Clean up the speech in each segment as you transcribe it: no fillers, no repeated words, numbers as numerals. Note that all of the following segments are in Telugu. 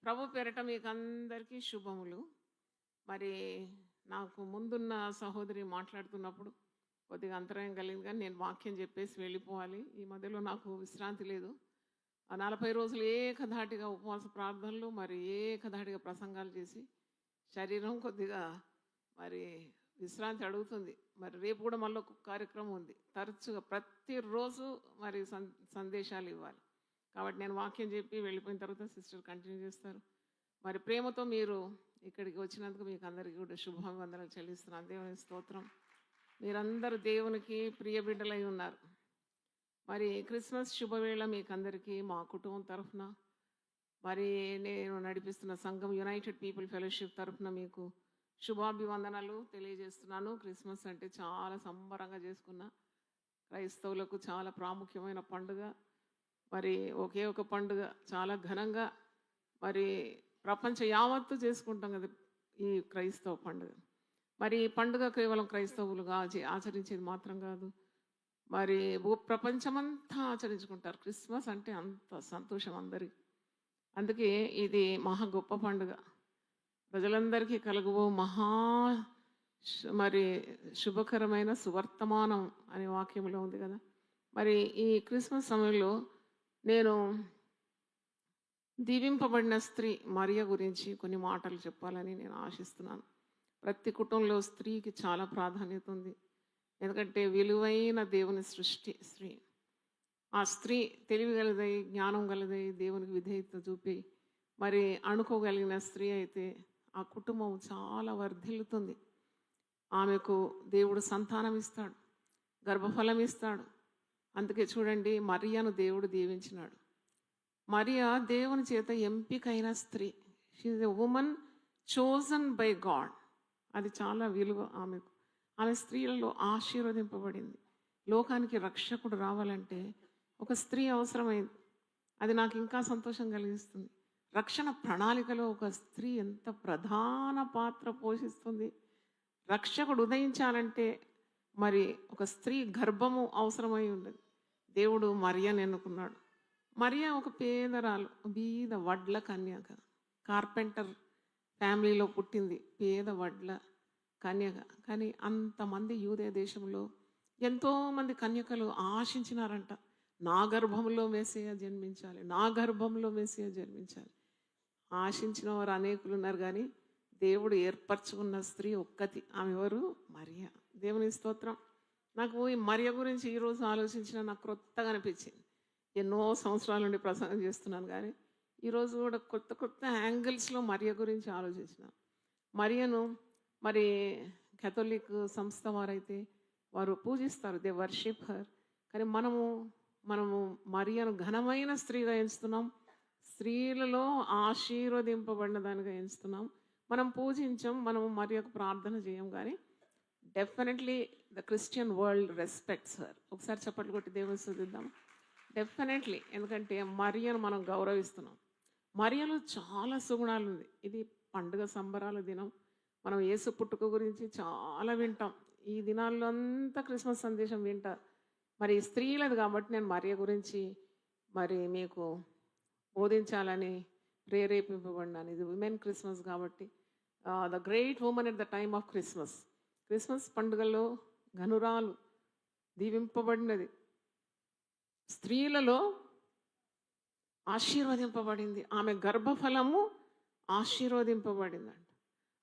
ప్రభు పేరట మీకు అందరికీ శుభములు. మరి నాకు ముందున్న సహోదరి మాట్లాడుతున్నప్పుడు కొద్దిగా అంతరాయం కలిగింది కానీ నేను వాక్యం చెప్పేసి వెళ్ళిపోవాలి. ఈ మధ్యలో నాకు విశ్రాంతి లేదు. ఆ 40 రోజులు ఏకధాటిగా ఉపవాస ప్రార్థనలు మరి ఏకధాటిగా ప్రసంగాలు చేసి శరీరం కొద్దిగా మరి విశ్రాంతి అడుగుతుంది. మరి రేపు కూడా మళ్ళీ ఒక కార్యక్రమం ఉంది. తరచుగా ప్రతిరోజు మరి సందేశాలు ఇవ్వాలి. కాబట్టి నేను వాక్యం చెప్పి వెళ్ళిపోయిన తర్వాత సిస్టర్ కంటిన్యూ చేస్తారు. మరి ప్రేమతో మీరు ఇక్కడికి వచ్చినందుకు మీకు అందరికీ కూడా శుభాభివందనాలు చెల్లిస్తున్నాను. దేవుని స్తోత్రం. మీరందరూ దేవునికి ప్రియ బిడ్డలై ఉన్నారు. మరి క్రిస్మస్ శుభవేళ మీకు అందరికీ మా కుటుంబం తరఫున మరి నేను నడిపిస్తున్న సంఘం యునైటెడ్ పీపుల్ ఫెలోషిప్ తరఫున మీకు శుభాభివందనాలు తెలియజేస్తున్నాను. క్రిస్మస్ అంటే చాలా సంబరంగా చేసుకున్న క్రైస్తవులకు చాలా ప్రాముఖ్యమైన పండుగ. మరి ఒకే ఒక పండుగ చాలా ఘనంగా మరి ప్రపంచ యావత్తు చేసుకుంటాం కదా ఈ క్రైస్తవ పండుగ. మరి ఈ పండుగ కేవలం క్రైస్తవులుగా ఆచరించేది మాత్రం కాదు, మరి ప్రపంచమంతా ఆచరించుకుంటారు. క్రిస్మస్ అంటే అంత సంతోషం అందరికి. అందుకే ఇది మహా గొప్ప పండుగ, ప్రజలందరికీ కలుగుబో మహా మరి శుభకరమైన సువర్తమానం అనే వాక్యంలో ఉంది కదా. మరి ఈ క్రిస్మస్ సమయంలో నేను దీవింపబడిన స్త్రీ మరియ గురించి కొన్ని మాటలు చెప్పాలని నేను ఆశిస్తున్నాను. ప్రతి కుటుంబంలో స్త్రీకి చాలా ప్రాధాన్యత ఉంది. ఎందుకంటే విలువైన దేవుని సృష్టి స్త్రీ. ఆ స్త్రీ తెలివి గలదై, జ్ఞానం గలదై, దేవునికి విధేయత చూపి మరి అనుకోగలిగిన స్త్రీ అయితే ఆ కుటుంబం చాలా వర్ధిల్లుతుంది. ఆమెకు దేవుడు సంతానం ఇస్తాడు, గర్భఫలం ఇస్తాడు. అందుకే చూడండి, మరియను దేవుడు దీవించినాడు. మరియా దేవుని చేత ఎంపికైన స్త్రీ. She's a woman chosen by God. అది చాలా విలువ ఆమెకు. ఆమె స్త్రీలలో ఆశీర్వదింపబడింది. లోకానికి రక్షకుడు రావాలంటే ఒక స్త్రీ అవసరమైంది. అది నాకు ఇంకా సంతోషం కలిగిస్తుంది. రక్షణ ప్రణాళికలో ఒక స్త్రీ ఎంత ప్రధాన పాత్ర పోషిస్తుంది. రక్షకుడు ఉదయించాలంటే మరి ఒక స్త్రీ గర్భము అవసరమై ఉండదు. దేవుడు మరియను ఎన్నుకున్నాడు. మరియ ఒక పేదరాలు, బీద వడ్ల కన్యక, కార్పెంటర్ ఫ్యామిలీలో పుట్టింది, పేద వడ్ల కన్యక. కానీ అంతమంది యూదే దేశంలో ఎంతోమంది కన్యకలు ఆశించినారంట, నా గర్భంలో మెస్సియా జన్మించాలి, నా గర్భంలో మెస్సియా జన్మించాలి. ఆశించిన వారు అనేకులు ఉన్నారు, కానీ దేవుడు ఏర్పరచుకున్న స్త్రీ ఒక్కతి. ఆమె ఎవరు? మరియ. దేవుని స్తోత్రం. నాకు ఈ మరియ గురించి ఈరోజు ఆలోచించిన నాకు క్రొత్తగా అనిపించింది. ఎన్నో సంవత్సరాల నుండి ప్రసంగం చేస్తున్నాను, కానీ ఈరోజు కూడా కొత్త కొత్త యాంగిల్స్లో మరియ గురించి ఆలోచించిన. మరియను మరి కేథలిక్ సంస్థ వారైతే వారు పూజిస్తారు, దే వర్షిప్ హర్. కానీ మనము మరియను ఘనమైన స్త్రీగా ఎంచుతున్నాం, స్త్రీలలో ఆశీర్వదింపబడిన దానిగా ఎంచుతున్నాం. మనం పూజించాం, మనము మరియకు ప్రార్థన చేయం, కానీ definitely the Christian world respects her. ఒకసారి చప్పట్లు కొట్టి దేవుని స్తుతిద్దాం. డెఫినెట్లీ, ఎందుకంటే మరియను మనం గౌరవిస్తున్నాం. మరియలో చాలా సుగుణాలు ఉంది. ఇది పండుగ సంబరాల దినం. మనం యేసు పుట్టుక గురించి చాలా వింటాం. ఈ దినాల్లో అంతా క్రిస్మస్ సందేశం వింటారు. మరి స్త్రీలది కాబట్టి నేను మరియ గురించి మరి మీకు బోధించాలని ప్రేరేపింపబడినాను. ఇది విమెన్ క్రిస్మస్ కాబట్టి, the great women at the time of Christmas. Christmas పండుగలో ఘనురాలు, దీవింపబడినది, స్త్రీలలో ఆశీర్వదింపబడింది. ఆమె గర్భఫలము ఆశీర్వదింపబడిందంట.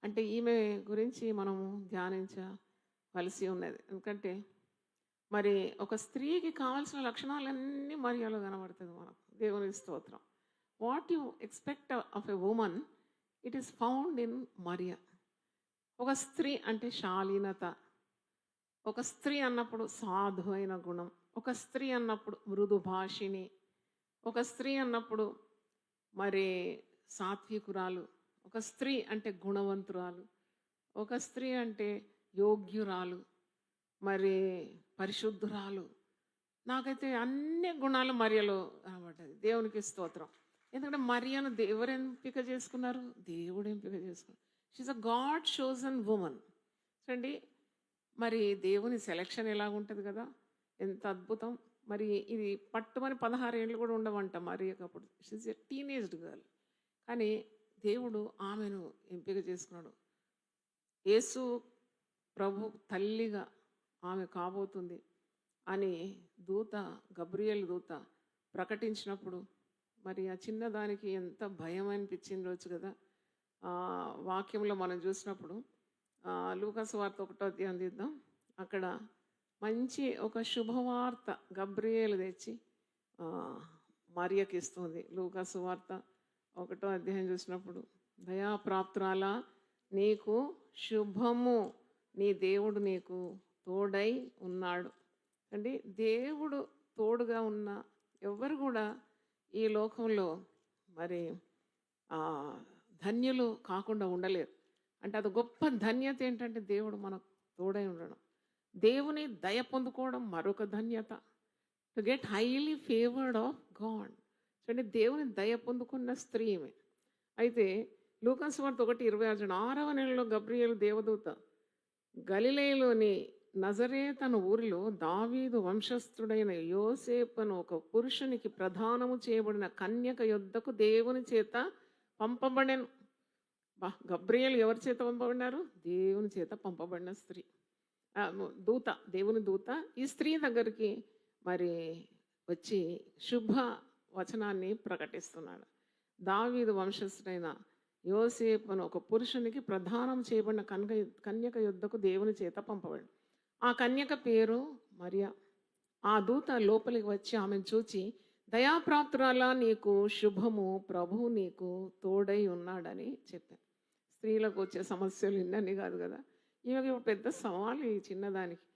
అంటే ఈమె గురించి మనము ధ్యానించవలసి ఉన్నది. ఎందుకంటే మరి ఒక స్త్రీకి కావాల్సిన లక్షణాలన్నీ మరియలో కనబడుతుంది మనకు. దేవుని స్తోత్రం. What you expect of a woman, it is found in Mariya. ఒక స్త్రీ అంటే శాలీనత, ఒక స్త్రీ అన్నప్పుడు సాధు అయిన గుణం, ఒక స్త్రీ అన్నప్పుడు మృదు భాషిణి, ఒక స్త్రీ అన్నప్పుడు మరి సాత్వికురాలు, ఒక స్త్రీ అంటే గుణవంతురాలు, ఒక స్త్రీ అంటే యోగ్యురాలు, మరి పరిశుద్ధురాలు. నాకైతే అన్ని గుణాలు మరియలో కనబడ్డది. దేవునికి స్తోత్రం. ఎందుకంటే మరియను ఎవరు ఎంపిక చేసుకున్నారు? దేవుడు ఎంపిక చేసుకున్నారు. She's a God chosen woman. చూడండి, మరి దేవుని సెలక్షన్ ఎలాగుంటుంది కదా, ఎంత అద్భుతం. మరి ఇది పట్టుమని 16 ఏళ్ళు కూడా ఉండవంట మరియకు అప్పుడు. She's a teenaged girl. కానీ దేవుడు ఆమెను ఎంపిక చేసుకున్నాడు. యేసు ప్రభు తల్లిగా ఆమె కాబోతుంది అని దూత, గబ్రియేలు దూత ప్రకటించినప్పుడు మరి ఆ చిన్నదానికి ఎంత భయం అనిపించింది రోజు కదా. వాక్యంలో మనం చూసినప్పుడు లూకాసు వార్త 1వ అధ్యాయం తీద్దాం. అక్కడ మంచి ఒక శుభవార్త గబ్రియేలు తెచ్చి మరియకి ఇస్తుంది. లూకాసు వార్త 1వ అధ్యాయం చూసినప్పుడు, దయాప్రాప్తురాల నీకు శుభము, నీ దేవుడు నీకు తోడై ఉన్నాడు. అంటే దేవుడు తోడుగా ఉన్న ఎవరు కూడా ఈ లోకంలో మరి ధన్యులు కాకుండా ఉండలేరు. అంటే అది గొప్ప ధన్యత. ఏంటంటే దేవుడు మనకు తోడై ఉండడం, దేవుని దయ పొందుకోవడం మరొక ధన్యత. To get highly favoured of God. అంటే దేవుని దయ పొందుకున్న స్త్రీ ఈమె. అయితే లూకాసు వార్త 1:26 6వ నెలలో గబ్రియేలు దేవదూత గలిలయలోని నజరేతు అను ఊరిలో దావీదు వంశస్థుడైన యోసేపు అను ఒక పురుషునికి ప్రదానము చేయబడిన కన్యక యొద్దకు దేవుని చేత పంపబడెను. గబ్రియేలు ఎవరి చేత పంపబడినారు? దేవుని చేత పంపబడిన స్త్రీ, దూత, దేవుని దూత ఈ స్త్రీ దగ్గరికి మరి వచ్చి శుభ వచనాన్ని ప్రకటిస్తున్నాడు. దావీదు వంశస్థుడైన యోసేపు అను ఒక పురుషునికి ప్రదానం చేయబడిన కన్యక యుద్ధకు దేవుని చేత పంపబడి, ఆ కన్యక పేరు మరియా. ఆ దూత లోపలికి వచ్చి ఆమెను చూచి, దయాప్రాప్తురాలా నీకు శుభము, ప్రభువు నీకు తోడై ఉన్నాడని చెప్పాను. స్త్రీలకు వచ్చే సమస్యలు ఇన్నని కాదు కదా. ఈమెకి పెద్ద సవాలు ఈ చిన్నదానికి.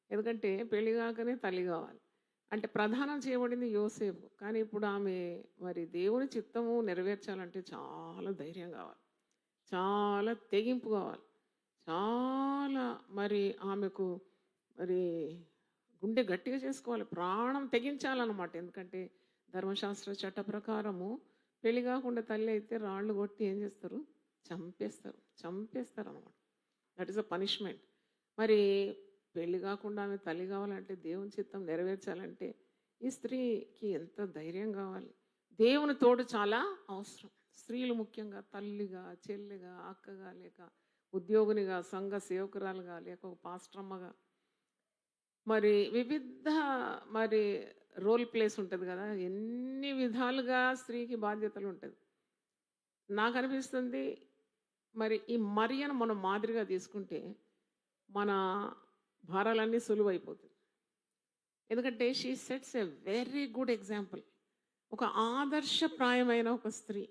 ఎందుకంటే పెళ్లి కాకనే తల్లి కావాలి. అంటే ప్రధానం చేయబడింది యోసేపు. కానీ ఇప్పుడు ఆమె మరి దేవుని చిత్తము నెరవేర్చాలంటే చాలా ధైర్యం కావాలి, చాలా తెగింపు కావాలి, చాలా మరి ఆమెకు మరి గుండె గట్టిగా చేసుకోవాలి, ప్రాణం తెగించాలన్నమాట. ఎందుకంటే ధర్మశాస్త్ర చట్ట ప్రకారము పెళ్లి కాకుండా తల్లి అయితే రాళ్ళు కొట్టి ఏం చేస్తారు? చంపేస్తారు అన్నమాట. That is a punishment. మరి పెళ్లి కాకుండా ఆమె తల్లి కావాలంటే, దేవుని చిత్తం నెరవేర్చాలంటే ఈ స్త్రీకి ఎంత ధైర్యం కావాలి. దేవుని తోడు చాలా అవసరం. స్త్రీలు ముఖ్యంగా తల్లిగా, చెల్లిగా, అక్కగా, లేక ఉద్యోగినిగా, సంఘ సేవకురాలుగా, లేక ఒక పాస్టరమ్మగా మరి వివిధ మరి రోల్ ప్లేస్ ఉంటుంది కదా. ఎన్ని విధాలుగా స్త్రీకి బాధ్యతలు ఉంటుంది. నాకు అనిపిస్తుంది మరి ఈ మరియను మనం మాదిరిగా తీసుకుంటే మన భారాలన్నీ సులువైపోతుంది. ఎందుకంటే she sets a very good example. ఒక ఆదర్శప్రాయమైన ఒక స్త్రీ.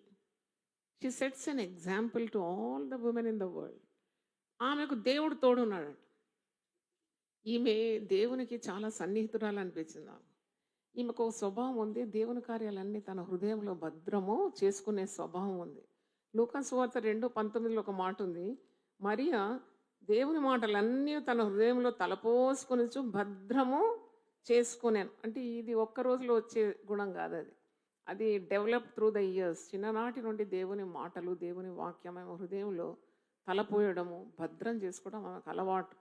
She sets an example to all the women in the world. ఆమెకు దేవుడు తోడున్నాడంట. ఈమె దేవునికి చాలా సన్నిహితురాలు అనిపించింది నాకు. ఈమెకు ఒక స్వభావం ఉంది. దేవుని కార్యాలన్నీ తన హృదయంలో భద్రము చేసుకునే స్వభావం ఉంది. లూకాసు వార్త 2:19 ఒక మాట ఉంది, మరియా దేవుని మాటలన్నీ తన హృదయంలో తలపోసుకొని భద్రము చేసుకున్నాను. అంటే ఇది ఒక్క రోజులో వచ్చే గుణం కాదు, అది డెవలప్ త్రూ ద ఇయర్స్. చిన్ననాటి నుండి దేవుని మాటలు, దేవుని వాక్యం ఆమె హృదయంలో తలపోయడము, భద్రం చేసుకోవడం ఆమెకు అలవాటు.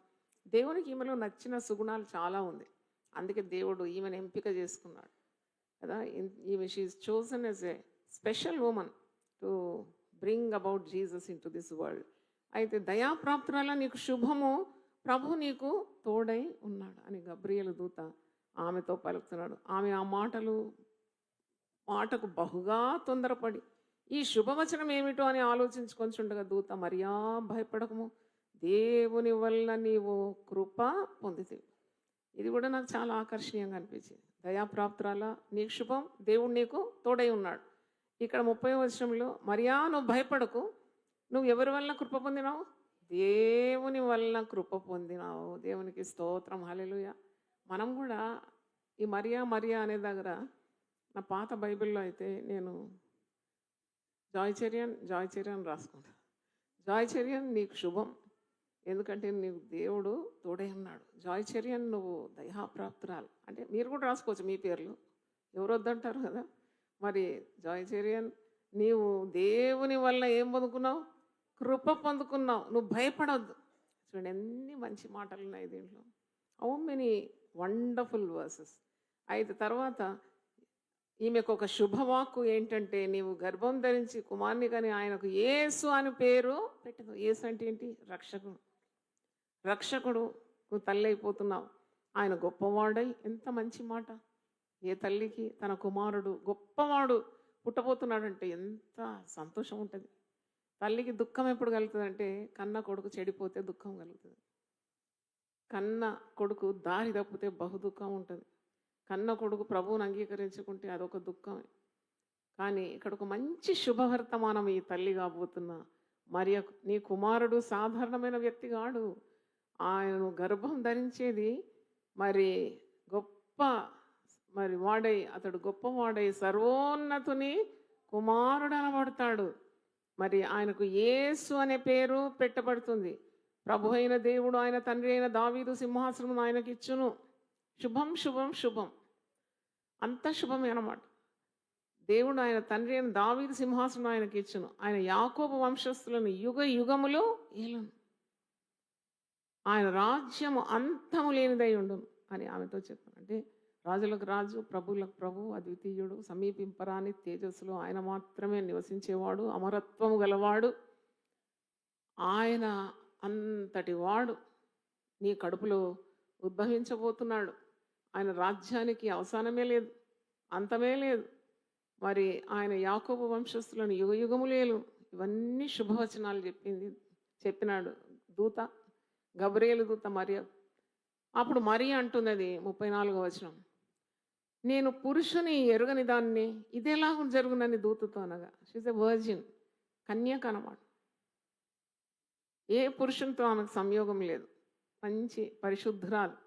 దేవునికి ఈమెలో నచ్చిన సుగుణాలు చాలా ఉంది. అందుకే దేవుడు ఈమెను ఎంపిక చేసుకున్నాడు కదా. ఈమె she is chosen as a special woman to bring about Jesus in to this world. అయితే దయాప్రాప్తురాల నీకు శుభము, ప్రభు నీకు తోడై ఉన్నాడు అని గబ్రియేలు దూత ఆమెతో పలుకుతున్నాడు. ఆమె ఆ మాటకు బహుగా తొందరపడి ఈ శుభవచనం ఏమిటో అని ఆలోచించుకొని ఉండగా దూత, మరియా భయపడకము, దేవుని వల్ల నీవు కృప పొందితివి. ఇది కూడా నాకు చాలా ఆకర్షణీయంగా అనిపించింది. దయాప్రాప్తురాల నీకు శుభం, దేవుడు నీకు తోడై ఉన్నాడు. ఇక్కడ 30వ వచనంలో, మరియా నువ్వు భయపడకు, నువ్వు ఎవరి వల్ల కృప పొందినావు? దేవుని వల్ల కృప పొందినావు. దేవునికి స్తోత్రం, హల్లెలూయా. మనం కూడా ఈ మరియా అనే దగ్గర నా పాత బైబిల్లో అయితే నేను జాయ్చర్యన్ రాసుకుంటా. జాయ్చర్యన్ నీకు శుభం, ఎందుకంటే నీకు దేవుడు తోడై ఉన్నాడు. జాయ్చర్యన్ నువ్వు దయాప్రాప్తురాలు. అంటే మీరు కూడా రాసుకోవచ్చు మీ పేర్లు, ఎవరు వద్దంటారు కదా. మరి జాయ్చర్యన్ నీవు దేవుని వల్ల ఏం పొందుకున్నావు? కృప పొందుకున్నావు. నువ్వు భయపడవద్దు. చూడండి ఎన్ని మంచి మాటలు ఉన్నాయి దీంట్లో. How many wonderful versus. అయితే తర్వాత ఈమెకు ఒక శుభవాక్కు ఏంటంటే, నీవు గర్భం ధరించి కుమారుని కని ఆయనకు యేసు అని పేరు పెట్టదు. యేసు అంటే ఏంటి? రక్షకుడు. రక్షకుడు తల్లి అయిపోతున్నావు. ఆయన గొప్పవాడై, ఎంత మంచి మాట. ఏ తల్లికి తన కుమారుడు గొప్పవాడు పుట్టబోతున్నాడంటే ఎంత సంతోషం ఉంటుంది. తల్లికి దుఃఖం ఎప్పుడు కలుగుతుందంటే, కన్న కొడుకు చెడిపోతే దుఃఖం కలుగుతుంది. కన్న కొడుకు దారి తప్పితే బహు దుఃఖం ఉంటుంది. కన్న కొడుకు ప్రభువుని అంగీకరించుకుంటే అదొక దుఃఖమే. కానీ ఇక్కడ ఒక మంచి శుభవర్తమానం ఈ తల్లి కాబోతున్న మరియకు. నీ కుమారుడు సాధారణమైన వ్యక్తి కాడు. ఆయనను గర్భం ధరించేది మరి గొప్ప వాడై, అతడు గొప్పవాడై సర్వోన్నతుని కుమారుడు అనబడతాడు. మరి ఆయనకు యేసు అనే పేరు పెట్టబడుతుంది. ప్రభు అయిన దేవుడు ఆయన తండ్రి అయిన దావీదు సింహాసనం ఆయనకి ఇచ్చును. శుభం శుభం శుభం, అంత శుభమే అన్నమాట. దేవుడు ఆయన తండ్రి అయిన దావీదు సింహాసనం ఆయనకి ఇచ్చును. ఆయన యాకోబు వంశస్థులను యుగ యుగములు ఏలును. ఆయన రాజ్యము అంతము లేనిదై ఉండును అని ఆమెతో చెప్పాను. అంటే రాజులకు రాజు, ప్రభువులకు ప్రభు, అద్వితీయుడు, సమీపింపరాని తేజస్సులో ఆయన మాత్రమే నివసించేవాడు, అమరత్వము గలవాడు. ఆయన అంతటి వాడు నీ కడుపులో ఉద్భవించబోతున్నాడు. ఆయన రాజ్యానికి అవసానమే లేదు, అంతమే లేదు. మరి ఆయన యాకోబు వంశస్థులను యుగ యుగములేలు. ఇవన్నీ శుభవచనాలు చెప్పినాడు దూత, గబ్రియేలు దూత మరియ. అప్పుడు మరియ అంటున్నది 34వ వచనం, నేను పురుషుని ఎరుగని దాన్ని ఇదేలా జరుగునని దూతతో అనగా. షీజ్ ఎ వర్జిన్, కన్యక అన్నమాట. ఏ పురుషునితో ఆమెకు సంయోగం లేదు, మంచి పరిశుద్ధురాలు,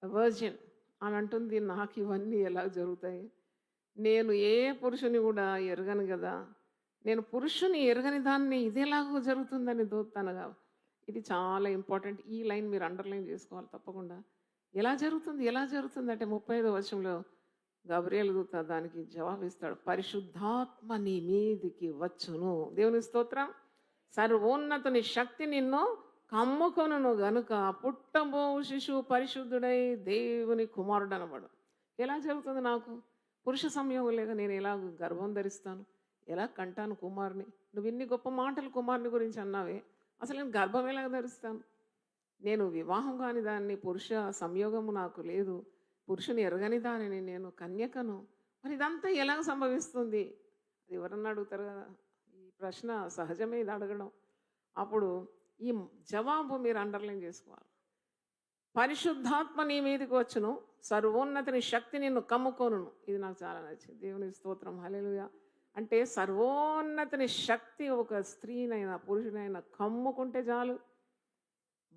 వర్జిన్. ఆమె అంటుంది, నాకు ఇవన్నీ ఎలా జరుగుతాయి? నేను ఏ పురుషుని కూడా ఎరగను కదా, నేను పురుషుని ఎరగని దాన్ని ఇదేలాగో జరుగుతుందని దూతనగా. ఇది చాలా ఇంపార్టెంట్. ఈ లైన్ మీరు అండర్లైన్ చేసుకోవాలి తప్పకుండా. ఎలా జరుగుతుంది అంటే 35వ వచనంలో గబ్రియేలు దూత దానికి జవాబిస్తాడు, పరిశుద్ధాత్మ నీ మీదికి వచ్చును. దేవుని స్తోత్రం. సర్వోన్నతుని శక్తి నిన్ను కమ్ముకొనును గనుక పుట్టబో శిశువు పరిశుద్ధుడై దేవుని కుమారుడు అనబడు. ఎలా జరుగుతుంది? నాకు పురుష సంయోగం లేక నేను ఎలా గర్భం ధరిస్తాను, ఎలా కంటాను కుమారుని? నువ్వు ఇన్ని గొప్ప మాటలు కుమారుని గురించి అన్నావే, అసలు నేను గర్భం ఎలా ధరిస్తాను? నేను వివాహం కాని దాన్ని, పురుష సంయోగము నాకు లేదు, పురుషుని ఎరగని దానిని, నేను కన్యకను. మరి ఇదంతా ఎలా సంభవిస్తుంది? అది ఎవరన్నా అడుగుతారు కదా. ఈ ప్రశ్న సహజమే, ఇది అడగడం. అప్పుడు ఈ జవాబు మీరు అండర్లైన్ చేసుకోవాలి. పరిశుద్ధాత్మ నీ మీదకి వచ్చును, సర్వోన్నతిని శక్తి నిన్ను కమ్ముకోను. ఇది నాకు చాలా నచ్చింది. దేవుని స్తోత్రం, హల్లెలూయా. అంటే సర్వోన్నతిని శక్తి ఒక స్త్రీనైనా పురుషునైనా కమ్ముకుంటే చాలు,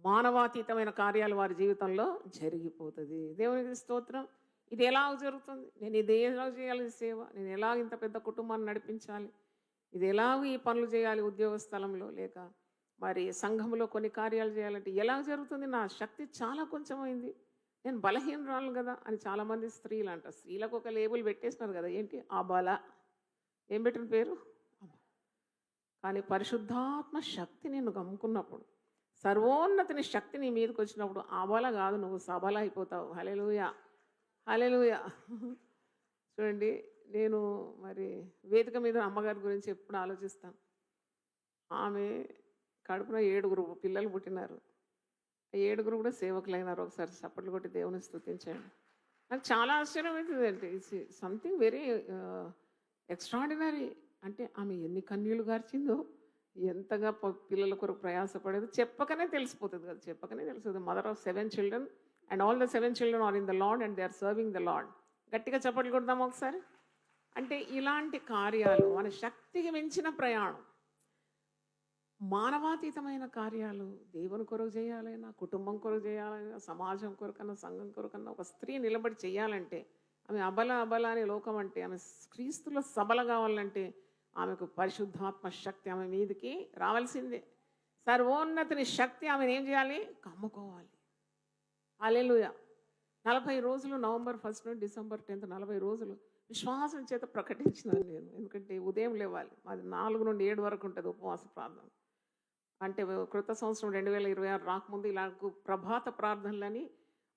మానవాతీతమైన కార్యాలు వారి జీవితంలో జరిగిపోతుంది. దేవునికి స్తోత్రం. ఇది ఎలా జరుగుతుంది? నేను ఇది ఎలా చేయాలి సేవ? నేను ఎలా ఇంత పెద్ద కుటుంబాన్ని నడిపించాలి? ఇది ఎలాగ ఈ పనులు చేయాలి ఉద్యోగ స్థలంలో, లేక మరి సంఘంలో కొన్ని కార్యాలు చేయాలంటే ఎలా జరుగుతుంది? నా శక్తి చాలా కొంచెమైంది, నేను బలహీనరాలు కదా అని చాలామంది స్త్రీలు అంట. స్త్రీలకు ఒక లేబుల్ పెట్టేసినారు కదా, ఏంటి? ఆ బల. ఏం పెట్టిన పేరు? కానీ పరిశుద్ధాత్మ శక్తి నిన్ను కమ్ముకున్నప్పుడు, సర్వోన్నతిని శక్తి నీ మీదకి వచ్చినప్పుడు ఆబల కాదు, నువ్వు సబల అయిపోతావు. హల్లెలూయా, హల్లెలూయా. చూడండి, నేను మరి వేదిక మీద అమ్మగారి గురించి ఎప్పుడు ఆలోచిస్తాను. ఆమె కడుపున 7 పిల్లలు పుట్టినారు. 7 కూడా సేవకులైనారు. ఒకసారి చప్పట్లు కొట్టి దేవుని స్తుతించండి. నాకు చాలా ఆశ్చర్యమవుతుందండి. It's something very extraordinary. అంటే ఆమె ఎన్ని కన్నీళ్లు గార్చిందో, ఎంతగా పిల్లల కొరకు ప్రయాసపడేది చెప్పకనే తెలిసిపోతుంది కదా, చెప్పకనే తెలుస్తుంది. Mother of 7 children and all the 7 children are in the Lord and they are serving the Lord. గట్టిగా చప్పట్లు కొడదాం ఒకసారి. అంటే ఇలాంటి కార్యాలు, మన శక్తికి మించిన ప్రయాణం, మానవాతీతమైన కార్యాలు దేవుని కొరకు చేయాలైనా, కుటుంబం కొరకు చేయాలైనా, సమాజం కొరకన్నా, సంఘం కొరకన్నా ఒక స్త్రీ నిలబడి చేయాలంటే, ఆమె అబల అనే లోకం అంటే, ఆమె క్రీస్తులో సబల కావాలంటే ఆమెకు పరిశుద్ధాత్మ శక్తి ఆమె మీదకి రావాల్సిందే. సర్వోన్నతిని శక్తి ఆమెను ఏం చేయాలి? కమ్ముకోవాలి. హల్లెలూయా. 40 రోజులు, నవంబర్ 1 నుండి డిసెంబర్ 10 40 రోజులు విశ్వాసం చేత ప్రకటించినాను నేను. ఎందుకంటే ఉదయం లేవాలి, మాది 4 నుండి 7 వరకు ఉంటుంది ఉపవాస ప్రార్థన. అంటే క్రొత్త సంవత్సరం 2026 రాకముందు ఇలాగ ప్రభాత ప్రార్థనలని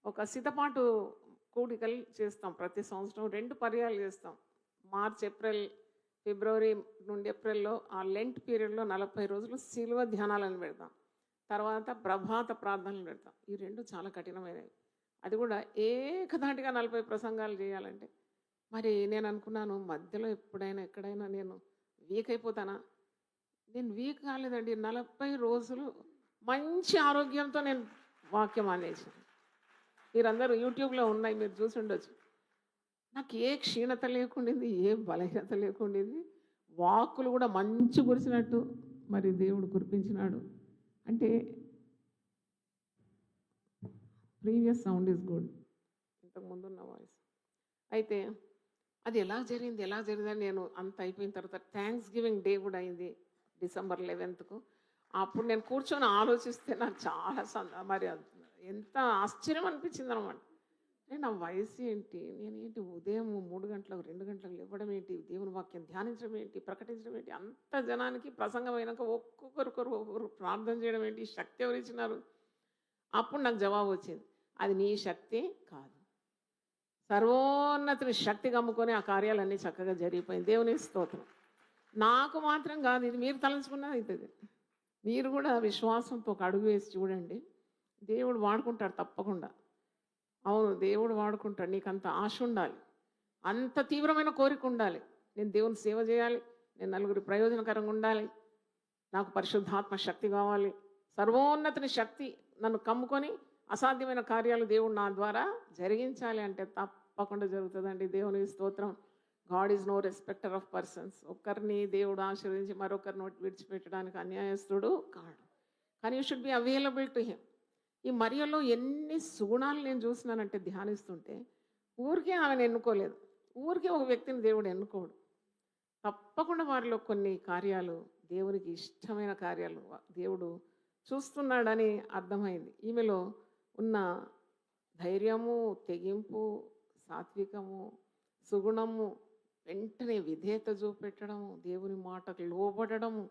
ఒక సిద్ధపాటు కూడికలు చేస్తాం. ప్రతి సంవత్సరం 2 పర్యాలు చేస్తాం. మార్చ్, ఏప్రిల్, ఫిబ్రవరి నుండి ఏప్రిల్‌లో ఆ లెంట్ పీరియడ్‌లో 40 రోజులు శిలువ ధ్యానాలను పెడతాం. తర్వాత ప్రభాత ప్రార్థనలు పెడతాం. ఈ 2 చాలా కఠినమైనవి. అది కూడా ఏకధాటిగా 40 ప్రసంగాలు చేయాలంటే, మరి నేను అనుకున్నాను మధ్యలో ఎప్పుడైనా ఎక్కడైనా నేను వీక్ అయిపోతానా? నేను వీక్ కాలేదండి. 40 రోజులు మంచి ఆరోగ్యంతో నేను వాక్యం అనేసాను. మీరందరూ యూట్యూబ్‌లో ఉన్నాయి, మీరు చూసి ఉండొచ్చు. నాకు ఏ క్షీణత లేకుండింది, ఏ బలహీనత లేకుండింది. వాక్కులు కూడా మంచి కురిసినట్టు మరి దేవుడు కురిపించినాడు. అంటే ప్రీవియస్ సౌండ్ ఈజ్ గుడ్, ఇంతకు ముందున్న వాయిస్. అయితే అది ఎలా జరిగిందని నేను అంత అయిపోయిన తర్వాత థ్యాంక్స్ గివింగ్ డే కూడా అయింది డిసెంబర్ 11కు. అప్పుడు నేను కూర్చొని ఆలోచిస్తే నాకు చాలా మరి ఎంత ఆశ్చర్యం అనిపించింది అనమాట. నా వయసు ఏంటి, నేనేంటి ఉదయం 3 గంటలకు 2 గంటలకు లేవడం ఏంటి, దేవుని వాక్యం ధ్యానించడం ఏంటి, ప్రకటించడం ఏంటి, అంత జనానికి ప్రసంగం అయినాక ఒక్కొక్కరు ప్రార్థన చేయడం ఏంటి, శక్తి ఎవరు ఇచ్చినారు? అప్పుడు నాకు జవాబు వచ్చింది, అది నీ శక్తి కాదు, సర్వోన్నతుని శక్తి కమ్ముకొని ఆ కార్యాలన్నీ చక్కగా జరిగిపోయింది. దేవుని స్తోత్రం. నాకు మాత్రం కాదు, ఇది మీరు తలంచుకున్నది అవుతుంది. మీరు కూడా విశ్వాసంతో ఒక అడుగు వేసి చూడండి, దేవుడు వాడుకుంటాడు తప్పకుండా. అవును, దేవుడు వాడుకుంటాడు. నీకు అంత ఆశ ఉండాలి, అంత తీవ్రమైన కోరిక ఉండాలి. నేను దేవుని సేవ చేయాలి, నేను నలుగురి ప్రయోజనకరంగా ఉండాలి, నాకు పరిశుద్ధాత్మ శక్తి కావాలి, సర్వోన్నతిని శక్తి నన్ను కమ్ముకొని అసాధ్యమైన కార్యాలు దేవుడు నా ద్వారా జరిగించాలి అంటే తప్పకుండా జరుగుతుందండి. దేవుని స్తోత్రం. God is no respecter of persons. ఒక్కరిని దేవుడు ఆశీర్వదించి మరొకరిని విడిచిపెట్టడానికి అన్యాయస్తుడు కాడు. కానీ you should be available to him. ఈ మరియలో ఎన్ని సుగుణాలు నేను చూసినానంటే ధ్యానిస్తుంటే, ఊరికే ఆమెను ఎన్నుకోలేదు, ఊరికే ఒక వ్యక్తిని దేవుడు ఎన్నుకోడు. తప్పకుండా వారిలో కొన్ని కార్యాలు దేవునికి ఇష్టమైన కార్యాలు దేవుడు చూస్తున్నాడని అర్థమైంది. ఈమెలో ఉన్న ధైర్యము, తెగింపు, సాత్వికము, సుగుణము, వెంటనే విధేయత చూపెట్టడము, దేవుని మాటకు లోబడము,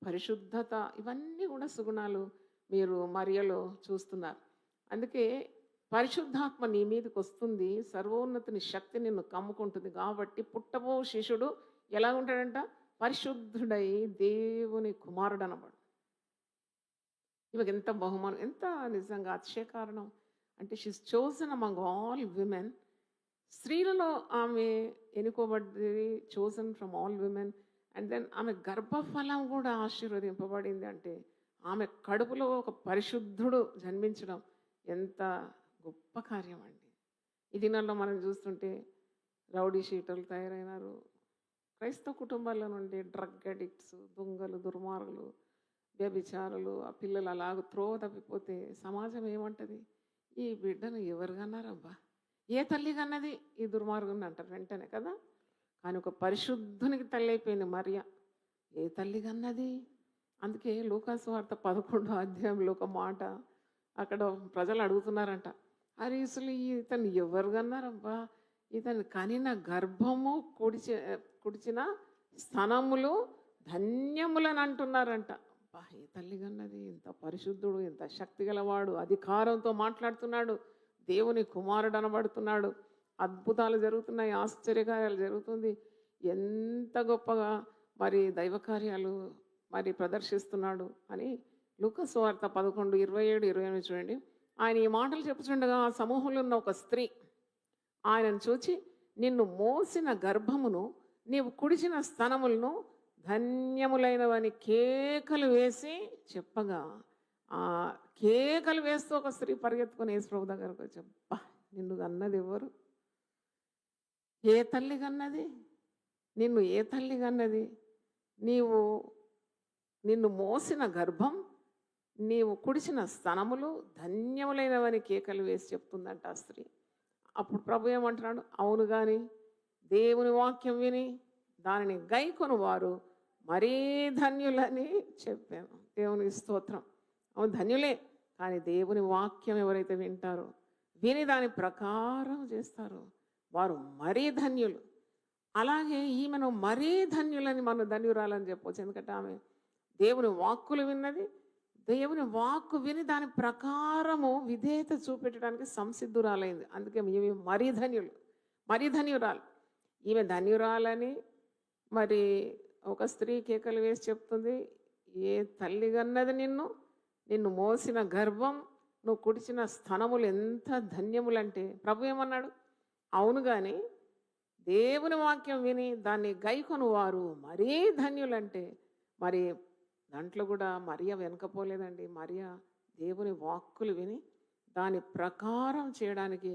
పరిశుద్ధత, ఇవన్నీ కూడా సుగుణాలు మీరు మరియలో చూస్తున్నారు. అందుకే పరిశుద్ధాత్మ నీ మీదకి వస్తుంది, సర్వోన్నతిని శక్తి నిన్ను కమ్ముకుంటుంది. కాబట్టి పుట్టబో శిష్యుడు ఎలా ఉంటాడంట? పరిశుద్ధుడై దేవుని కుమారుడు అనబడు. ఇవాళ ఎంత బహుమానం, ఎంత నిజంగా అతిశయకారణం అంటే, she's chosen among all women. స్త్రీలలో ఆమె ఎన్నుకోబడ్డది, chosen from all women. And then ఆమె గర్భఫలం కూడా ఆశీర్వదింపబడింది. అంటే ఆమె కడుపులో ఒక పరిశుద్ధుడు జన్మించడం ఎంత గొప్ప కార్యం అండి. ఈ దినాల్లో మనం చూస్తుంటే రౌడీ షీటర్లు తయారైనారు. క్రైస్తవ కుటుంబాల్లో నుండి డ్రగ్ అడిక్ట్స్, దొంగలు, దుర్మార్గులు, వ్యభిచారులు, ఆ పిల్లలు అలాగ త్రోవ తప్పిపోతే సమాజం ఏమంటది? ఈ బిడ్డను ఎవరు కన్నారబ్బా, ఏ తల్లి కన్నది ఈ దుర్మార్గుని అంటారు వెంటనే కదా. కానీ ఒక పరిశుద్ధునికి తల్లి అయిపోయింది మరియ. ఏ తల్లి కన్నది? అందుకే లూకాసు వార్త 11వ అధ్యాయంలో ఒక మాట, అక్కడ ప్రజలు అడుగుతున్నారంట, అరే అసలు ఇతను ఎవరు కన్నారబ్బా, ఇతను కనిన గర్భము కుడిచిన స్తనములు ధన్యములని అంటున్నారంట. బా, ఏ తల్లి కన్నది? ఇంత పరిశుద్ధుడు, ఇంత శక్తి గలవాడు, అధికారంతో మాట్లాడుతున్నాడు, దేవుని కుమారుడు అనబడుతున్నాడు, అద్భుతాలు జరుగుతున్నాయి, ఆశ్చర్యకార్యాలు జరుగుతుంది, ఎంత గొప్పగా మరి దైవకార్యాలు మరి ప్రదర్శిస్తున్నాడు అని లూకాసు వార్త 11:27-28 చూడండి. ఆయన ఈ మాటలు చెప్పుచుండగా ఆ సమూహంలో ఉన్న ఒక స్త్రీ ఆయనను చూచి, నిన్ను మోసిన గర్భమును నీవు కుడిచిన స్తనములను ధన్యములైనవని కేకలు వేసి చెప్పగా, ఆ కేకలు వేస్తూ ఒక స్త్రీ పరిగెత్తుకొని యేసుప్రభు దగ్గరకు వచ్చి, అబ్బా, నిన్ను కన్నది ఎవరు? ఏ తల్లి కన్నది నిన్ను? ఏ తల్లి కన్నది? నిన్ను మోసిన గర్భం, నీవు కుడిచిన స్తనములు ధన్యములైనవని కేకలు వేసి చెప్తుందంట ఆ స్త్రీ. అప్పుడు ప్రభు ఏమంటున్నాడు? అవును కానీ దేవుని వాక్యం విని దానిని గైకొను వారు మరీ ధన్యులని చెప్పాను. దేవునికి స్తోత్రం. అవును, ధన్యులే, కానీ దేవుని వాక్యం ఎవరైతే వింటారో, విని దాని ప్రకారం చేస్తారో వారు మరీ ధన్యులు. అలాగే ఈమెను మరీ ధన్యులని, మనం ధన్యురాలని చెప్పవచ్చు. ఎందుకంటే ఆమె దేవుని వాక్కులు విన్నది, దేవుని వాక్కు విని దాని ప్రకారము విధేయత చూపెట్టడానికి సంసిద్ధురాలైంది. అందుకే ఈమె మరీ ధన్యులు, మరీ ధన్యురాలు. ఈమె ధన్యురాలని మరి ఒక స్త్రీ కేకలు వేసి చెప్తుంది, ఏ తల్లి కన్నది నిన్ను, నిన్ను మోసిన గర్భం, నువ్వు కుడిచిన స్థనములు ఎంత ధన్యములంటే. ప్రభు ఏమన్నాడు? అవును కానీ దేవుని వాక్యం విని దాన్ని గైకొను వారు మరీ ధన్యులంటే. మరి దాంట్లో కూడా మరియ వెనకపోలేదండి. మరియ దేవుని వాక్కులు విని దాని ప్రకారం చేయడానికి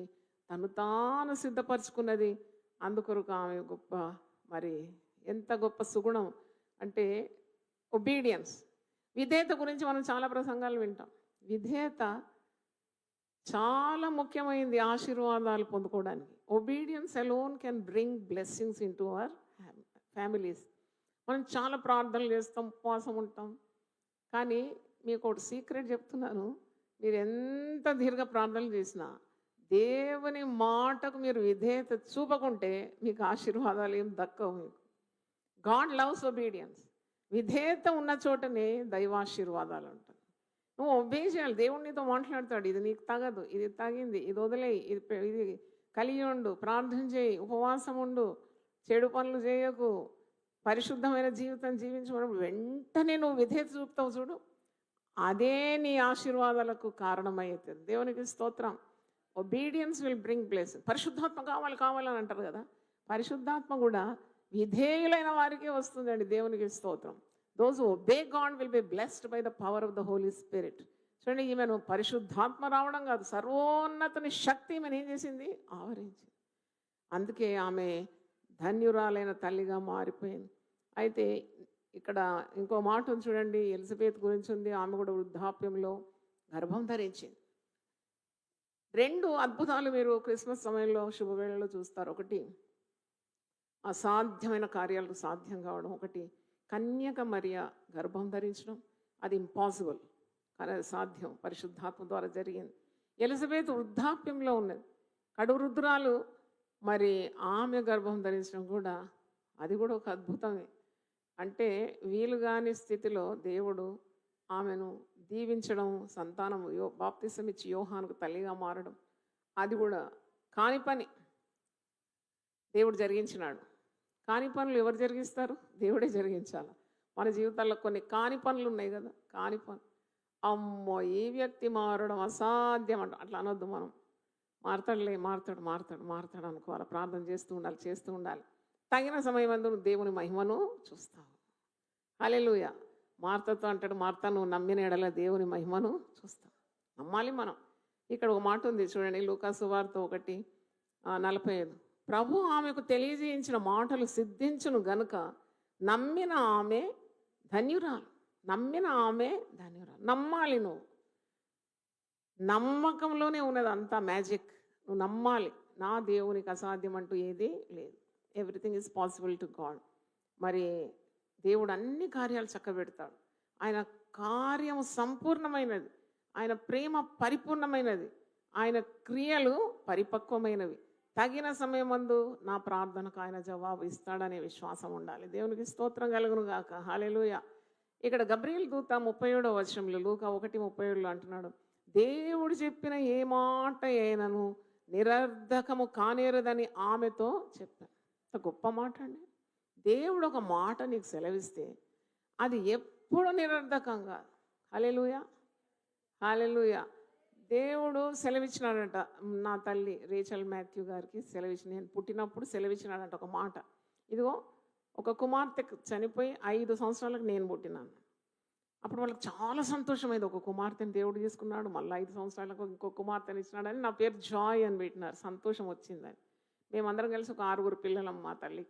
తను తాను సిద్ధపరచుకున్నది. అందుకొరకు ఆమె గొప్ప, మరి ఎంత గొప్ప సుగుణం అంటే ఒబీడియన్స్. విధేయత గురించి మనం చాలా ప్రసంగాలు వింటాం. విధేయత చాలా ముఖ్యమైనది ఆశీర్వాదాలు పొందుకోవడానికి. Obedience alone can bring blessings into our families. మనం చాలా ప్రార్థనలు చేస్తాం, ఉపవాసం ఉంటాం. కానీ మీకు ఒకటి సీక్రెట్ చెప్తున్నాను, మీరు ఎంత దీర్ఘ ప్రార్థనలు చేసినా దేవుని మాటకు మీరు విధేయత చూపకుంటే మీకు ఆశీర్వాదాలు ఏం దక్కవు. మీకు గాడ్ లవ్స్ ఒబీడియన్స్. విధేయత ఉన్న చోటనే దైవాశీర్వాదాలు ఉంటాయి. నువ్వు ఒబే చేయాలి. దేవుడు నీతో మాట్లాడతాడు, ఇది నీకు తగదు, ఇది తగింది, ఇది వదిలేయి, ఇది కలిగి ఉండు, ప్రార్థన చేయి, ఉపవాసం ఉండు, చెడు పనులు చేయకు, పరిశుద్ధమైన జీవితం జీవించుకున్నప్పుడు వెంటనే నువ్వు విధేయత చూపుతావు చూడు, అదే నీ ఆశీర్వాదాలకు కారణమవుతుంది. దేవునికి స్తోత్రం. Obedience will bring blessing. పరిశుద్ధాత్మ కావాలని అంటారు కదా, పరిశుద్ధాత్మ కూడా విధేయులైన వారికే వస్తుందండి. దేవునికి స్తోత్రం. Those who obey God will be blessed by the power of the Holy Spirit. చూడండి, ఈమెను పరిశుద్ధాత్మ రావడం కాదు, సర్వోన్నతుని శక్తి ఈమెను ఏం చేసింది? ఆవరించింది. అందుకే ఆమె ధన్యురాలైన తల్లిగా మారిపోయింది. అయితే ఇక్కడ ఇంకో మాట ఉంది చూడండి, ఎలిజబెత్ గురించి ఉంది. ఆమె కూడా వృద్ధాప్యంలో గర్భం ధరించింది. 2 అద్భుతాలు మీరు క్రిస్మస్ సమయంలో శుభవేళలో చూస్తారు. ఒకటి అసాధ్యమైన కార్యాలకు సాధ్యం కావడం, ఒకటి కన్యక మరియ గర్భం ధరించడం. అది ఇంపాసిబుల్ కానీ అది సాధ్యం, పరిశుద్ధాత్మ ద్వారా జరిగింది. ఎలిజబెత్ వృద్ధాప్యంలో ఉన్నది, కడు వృద్ధురాలు. మరి ఆమె గర్భం ధరించడం కూడా, అది కూడా ఒక అద్భుతమే. అంటే వీలు కాని స్థితిలో దేవుడు ఆమెను దీవించడం, సంతానం బాప్తిసం ఇచ్చి యోహానుకు తల్లిగా మారడం, అది కూడా కాని పని దేవుడు జరిగించినాడు. కాని పనులు ఎవరు జరిగిస్తారు? దేవుడే జరిగించాలి. మన జీవితాల్లో కొన్ని కాని పనులు ఉన్నాయి కదా, కాని పనులు. అమ్మో, ఈ వ్యక్తి మారడం అసాధ్యం అంట, అట్లా అనొద్దు. మనం మారతాడు అనుకోవాలి. ప్రార్థన చేస్తూ ఉండాలి. తగిన సమయం అందు దేవుని మహిమను చూస్తావు. హల్లెలూయా. మార్తతో అంటాడు, మార్తా నువ్వు నమ్మిన ఎడల దేవుని మహిమను చూస్తావు. నమ్మాలి మనం. ఇక్కడ ఒక మాట ఉంది చూడండి, లూకా సువార్త 1:45. ప్రభు ఆమెకు తెలియజేయించిన మాటలు సిద్ధించును గనుక నమ్మిన ఆమె ధన్యురాలు. నమ్మాలి. నువ్వు నమ్మకంలోనే ఉన్నది అంతా మ్యాజిక్. నువ్వు నమ్మాలి. నా దేవునికి అసాధ్యం అంటూ ఏది లేదు. Everything is possible to God. మరి దేవుడు అన్ని కార్యాలు చక్కబెడతాడు. ఆయన కార్యము సంపూర్ణమైనది, ఆయన ప్రేమ పరిపూర్ణమైనది, ఆయన క్రియలు పరిపక్వమైనవి. తగిన సమయమందు నా ప్రార్థనకు ఆయన జవాబు ఇస్తాడనే విశ్వాసం ఉండాలి. దేవునికి స్తోత్రం కలుగును గాక. హల్లెలూయా. ఇక్కడ గబ్రియెలు దూత 37వ వచనంలో, లూకా 1:37 అంటున్నాడు, దేవుడు చెప్పిన ఏ మాట అయినను నిరర్ధకము కానేరదని ఆమెతో చెప్పాను. అంత గొప్ప మాట అండి. దేవుడు ఒక మాట నీకు సెలవిస్తే అది ఎప్పుడు నిరర్ధకం కాదు. హల్లెలూయా. దేవుడు సెలవిచ్చినాడంట. నా తల్లి రేచల్ మాథ్యూ గారికి నేను పుట్టినప్పుడు సెలవిచ్చినాడంట ఒక మాట. ఇదిగో, ఒక కుమార్తె చనిపోయి 5 సంవత్సరాలకు నేను పుట్టినాను. అప్పుడు వాళ్ళకి చాలా సంతోషమైంది. ఒక కుమార్తెని దేవుడు తీసుకున్నాడు, మళ్ళీ 5 సంవత్సరాలకు ఇంకో కుమార్తెని ఇచ్చినాడని. నా పేరు జాయ్ అని పెట్టినారు, సంతోషం వచ్చిందని. మేమందరం కలిసి ఒక 6 పిల్లలం మా తల్లి.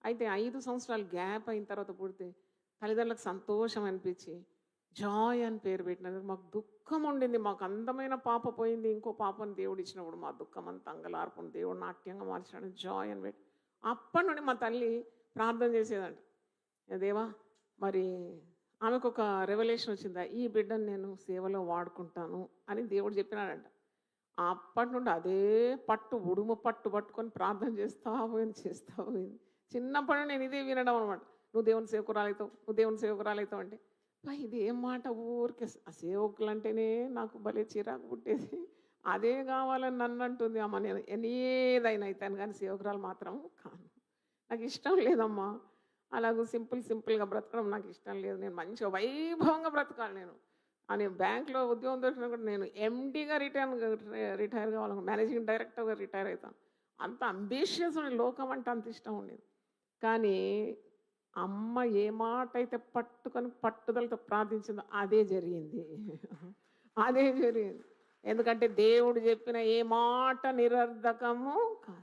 అయితే 5 సంవత్సరాలు గ్యాప్ అయిన తర్వాత పుడితే తల్లిదండ్రులకు సంతోషం అనిపించి జాయ్ అని పేరు పెట్టినారు. మాకు దుఃఖం ఉండింది, మాకు అందమైన పాప పోయింది, ఇంకో పాపను దేవుడు ఇచ్చినప్పుడు మా దుఃఖం అంతా అంగలార్పుని దేవుడు నాట్యంగా మార్చాడు, జాయ్ అని పెట్టి. అప్పటి నుండి మా తల్లి ప్రార్థన చేసేదంట, దేవా మరి ఆమెకు ఒక రెవల్యూషన్ వచ్చిందా, ఈ బిడ్డను నేను సేవలో వాడుకుంటాను అని దేవుడు చెప్పినాడంట. అప్పటి నుండి అదే ఉడుము పట్టుకొని ప్రార్థన చేస్తా పోయింది. చిన్నప్పటి నుండి నేను ఇదే వినడం అనమాట. నువ్వు దేవుని సేవకురాలవుతావు అంటే ఇది ఏం మాట ఊరికే ఆ సేవకులు అంటేనే నాకు భలే చిరాకు పుట్టేది. అదే కావాలని నన్ను అంటుంది. అమ్మ నేను ఏదైనా అయితాను కానీ సేవకురాలు మాత్రం కాను. నాకు ఇష్టం లేదమ్మా. అలాగూ సింపుల్‌గా బ్రతకడం నాకు ఇష్టం లేదు. నేను మంచిగా వైభవంగా బ్రతకాలి నేను. నేను బ్యాంక్‌లో ఉద్యోగం దొరికినా కూడా నేను ఎండీగా రిటైర్ కావాలి. మేనేజింగ్ డైరెక్టర్‌గా రిటైర్ అయితాను. అంత అంబిషియస్ ఉండే లోకం అంటే అంత ఇష్టం ఉండేది. కానీ అమ్మ ఏ మాట అయితే పట్టుకొని పట్టుదలతో ప్రార్థించిందో అదే జరిగింది. అదే జరిగింది. ఎందుకంటే దేవుడు చెప్పిన ఏ మాట నిరర్ధకము కాదు.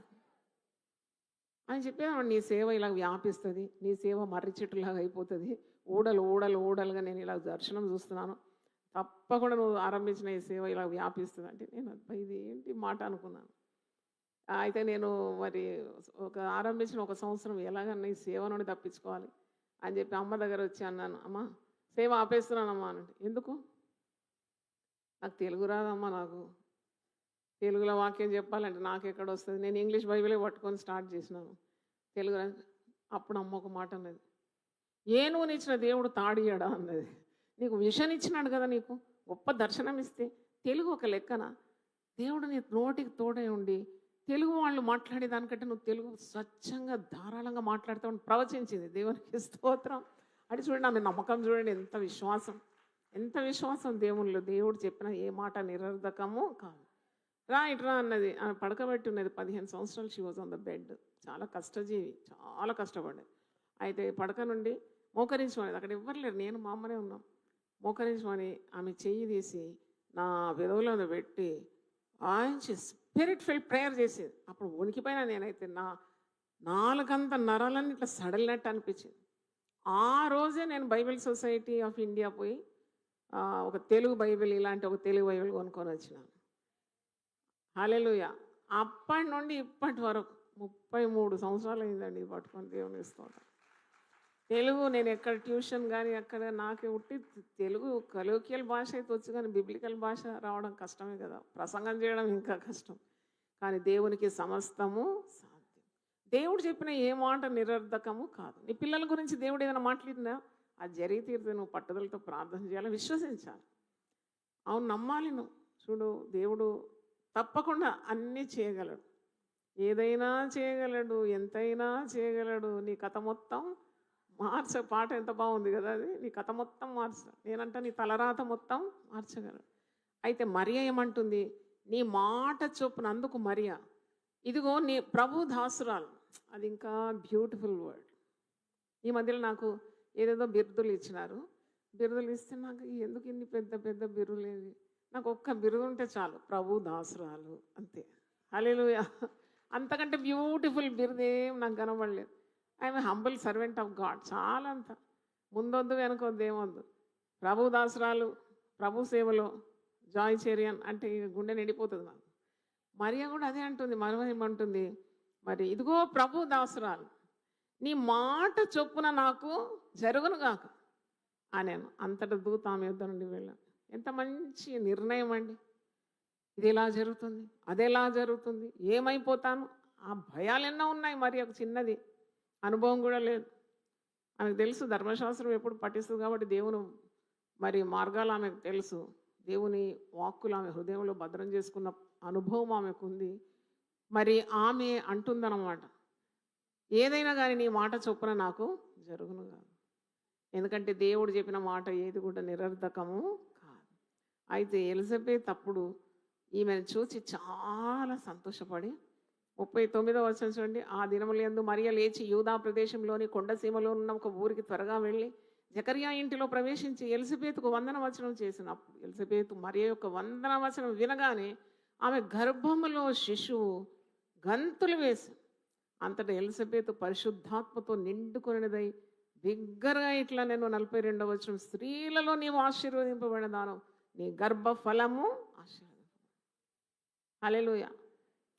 అని చెప్పేవాడు నీ సేవ ఇలా వ్యాపిస్తుంది. నీ సేవ మర్రి చెట్టులాగా అయిపోతుంది. ఊడలుగా నేను ఇలా దర్శనం చూస్తున్నాను. తప్పకుండా నువ్వు ఆరంభించిన ఈ సేవ ఇలా వ్యాపిస్తుంది అంటే నేను అబ్బా ఇది ఏంటి మాట అనుకున్నాను. అయితే నేను మరి ఆరంభించిన ఒక సంవత్సరం ఎలాగన్నా ఈ సేవ నుండి తప్పించుకోవాలి అని చెప్పి అమ్మ దగ్గర వచ్చి అన్నాను. అమ్మ సేవ ఆపేస్తున్నానమ్మా అనంటే ఎందుకు? నాకు తెలుగు రాదమ్మా. నాకు తెలుగులో వాక్యం చెప్పాలంటే నాకు ఎక్కడ వస్తుంది? నేను ఇంగ్లీష్ బైబిలే పట్టుకొని స్టార్ట్ చేసినాను. తెలుగు అప్పుడు అమ్మ ఒక మాట అన్నది, ఏనుగునిచ్చిన దేవుడు తాడియాడా అన్నది. నీకు విషన్ ఇచ్చినాడు కదా, నీకు గొప్ప దర్శనం ఇస్తే తెలుగు ఒక లెక్కన దేవుడు నీ నోటికి తోడై ఉండి తెలుగు వాళ్ళు మాట్లాడే దానికంటే నువ్వు తెలుగు స్వచ్ఛంగా ధారాళంగా మాట్లాడతావు ప్రవచించింది. దేవునికి స్తోత్రం. అది చూడండి ఆమె నమ్మకం చూడండి, ఎంత విశ్వాసం దేవుళ్ళు. దేవుడు చెప్పిన ఏ మాట నిరర్ధకము కాదు. ఇట్రా అన్నది. ఆమె పడకబెట్టి ఉన్నది 15 సంవత్సరాలు. She was on the bed. చాలా కష్టజీవి, చాలా కష్టపడ్డది. అయితే పడక నుండి మోకరించమనేది. అక్కడ ఎవ్వరు లేరు, నేను మా అమ్మనే ఉన్నాం. మోకరించమని ఆమె చెయ్యి తీసి నా పెదవులను పెట్టి ఆయించి స్పిరిట్ ఫిల్ ప్రేయర్ చేసేది. అప్పుడు వణికిపోయినా నేనైతే నా నాలుగంత నరాలన్నీ ఇట్లా సడలినట్టు అనిపించింది. ఆ రోజే నేను బైబిల్ సొసైటీ ఆఫ్ ఇండియా పోయి ఒక తెలుగు బైబిల్, ఇలాంటి ఒక తెలుగు బైబిల్ కొనుక్కొని వచ్చినాను. హల్లెలూయా. అప్పటి నుండి ఇప్పటి వరకు 33 సంవత్సరాలు అయిందండి పట్టుకొని దేవుని స్తోత్రం. తెలుగు నేను ఎక్కడ ట్యూషన్ కానీ ఎక్కడ నాకు ఉట్టి తెలుగు కలోకియల్ భాష అయితే వచ్చు, కానీ బిబ్లికల్ భాష రావడం కష్టమే కదా. ప్రసంగం చేయడం ఇంకా కష్టం. కానీ దేవునికి సమస్తము సాధ్యం. దేవుడు చెప్పిన ఏ మాట నిరర్ధకము కాదు. నీ పిల్లల గురించి దేవుడు ఏదైనా మాట్లాడినా అది జరిగి తీరితే నువ్వు పట్టుదలతో ప్రార్థన చేయాలి, విశ్వసించాలి. అవును, నమ్మాలి నువ్వు. చూడు, దేవుడు తప్పకుండా అన్నీ చేయగలడు, ఏదైనా చేయగలడు, ఎంతైనా చేయగలడు. నీ కథ మొత్తం పాట ఎంత బాగుంది కదా అది. నీ కథ మొత్తం మార్చాలి. నేనంట నీ తలరాత మొత్తం మార్చగలడు. అయితే మరియ ఏమంటుంది? నీ మాట చొప్పున. అందుకు మరియ ఇదిగో నీ ప్రభు దాసురాలు. అది ఇంకా బ్యూటిఫుల్ వర్డ్. ఈ మధ్యలో నాకు ఏదేదో బిరుదులు ఇచ్చినారు. బిరుదులు ఇస్తే నాకు ఎందుకు ఇన్ని పెద్ద పెద్ద బిరుదులు ఏవి? నాకు ఒక్క బిరుదు ఉంటే చాలు, ప్రభు దాసురాలు అంతే. హల్లెలూయా. అంతకంటే బ్యూటిఫుల్ బిరుదు ఏం నాకు కనబడలేదు. I'm humble servant of God. చాలా అంత ముందొద్దు వెనకొద్దు ఏమొద్దు. ప్రభు దాసురాలు, ప్రభు సేవలో జాయ్ చెరియన్ అంటే గుండె నిండిపోతుంది నాకు. మరియ కూడా అదే అంటుంది. మరి ఏమంటుంది? మరి ఇదిగో ప్రభు దాసురాలు, నీ మాట చొప్పున నాకు జరుగును గాక అనేను. అంతటి దూత ఆమె యుద్ధ నుండి వెళ్ళాను. ఎంత మంచి నిర్ణయం అండి. ఇది ఎలా జరుగుతుంది, అదెలా జరుగుతుంది, ఏమైపోతాను, ఆ భయాలు ఎన్నో ఉన్నాయి. మరి ఒక చిన్నది అనుభవం కూడా లేదు. ఆమెకు తెలుసు ధర్మశాస్త్రం ఎప్పుడు పఠిస్తుంది కాబట్టి దేవుని మరి మార్గాలు ఆమెకు తెలుసు. దేవుని వాక్కులు ఆమె హృదయంలో భద్రం చేసుకున్న అనుభవం ఆమెకు ఉంది. మరి ఆమె అంటుందన్నమాట, ఏదైనా కానీ నీ మాట చొప్పున నాకు జరుగును కాదు. ఎందుకంటే దేవుడు చెప్పిన మాట ఏది కూడా నిరర్ధకము కాదు. అయితే ఎలిజబెత్ అప్పుడు ఈమెను చూసి చాలా సంతోషపడి 39వ వచనం చూడండి. ఆ దినములందు మరియ లేచి యూదా ప్రదేశంలోని కొండసీమలో ఉన్న ఒక ఊరికి త్వరగా వెళ్ళి జకర్యా ఇంటిలో ప్రవేశించి ఎలిజబెత్కు వందన వచనం చేసినప్పుడు ఎలిజబెత్ మరియ యొక్క వందన వచనం వినగానే ఆమె గర్భములో శిశువు గంతులు వేసి అంతటా ఎలిజబెత్ పరిశుద్ధాత్మతో నిండుకొనిదై బిగ్గరగా ఇట్లా నేను 42వ వచనం, స్త్రీలలో నీవు ఆశీర్వదింపబడినాను, నీ గర్భఫలము ఆశీర్వదింపబడి. హల్లెలూయా.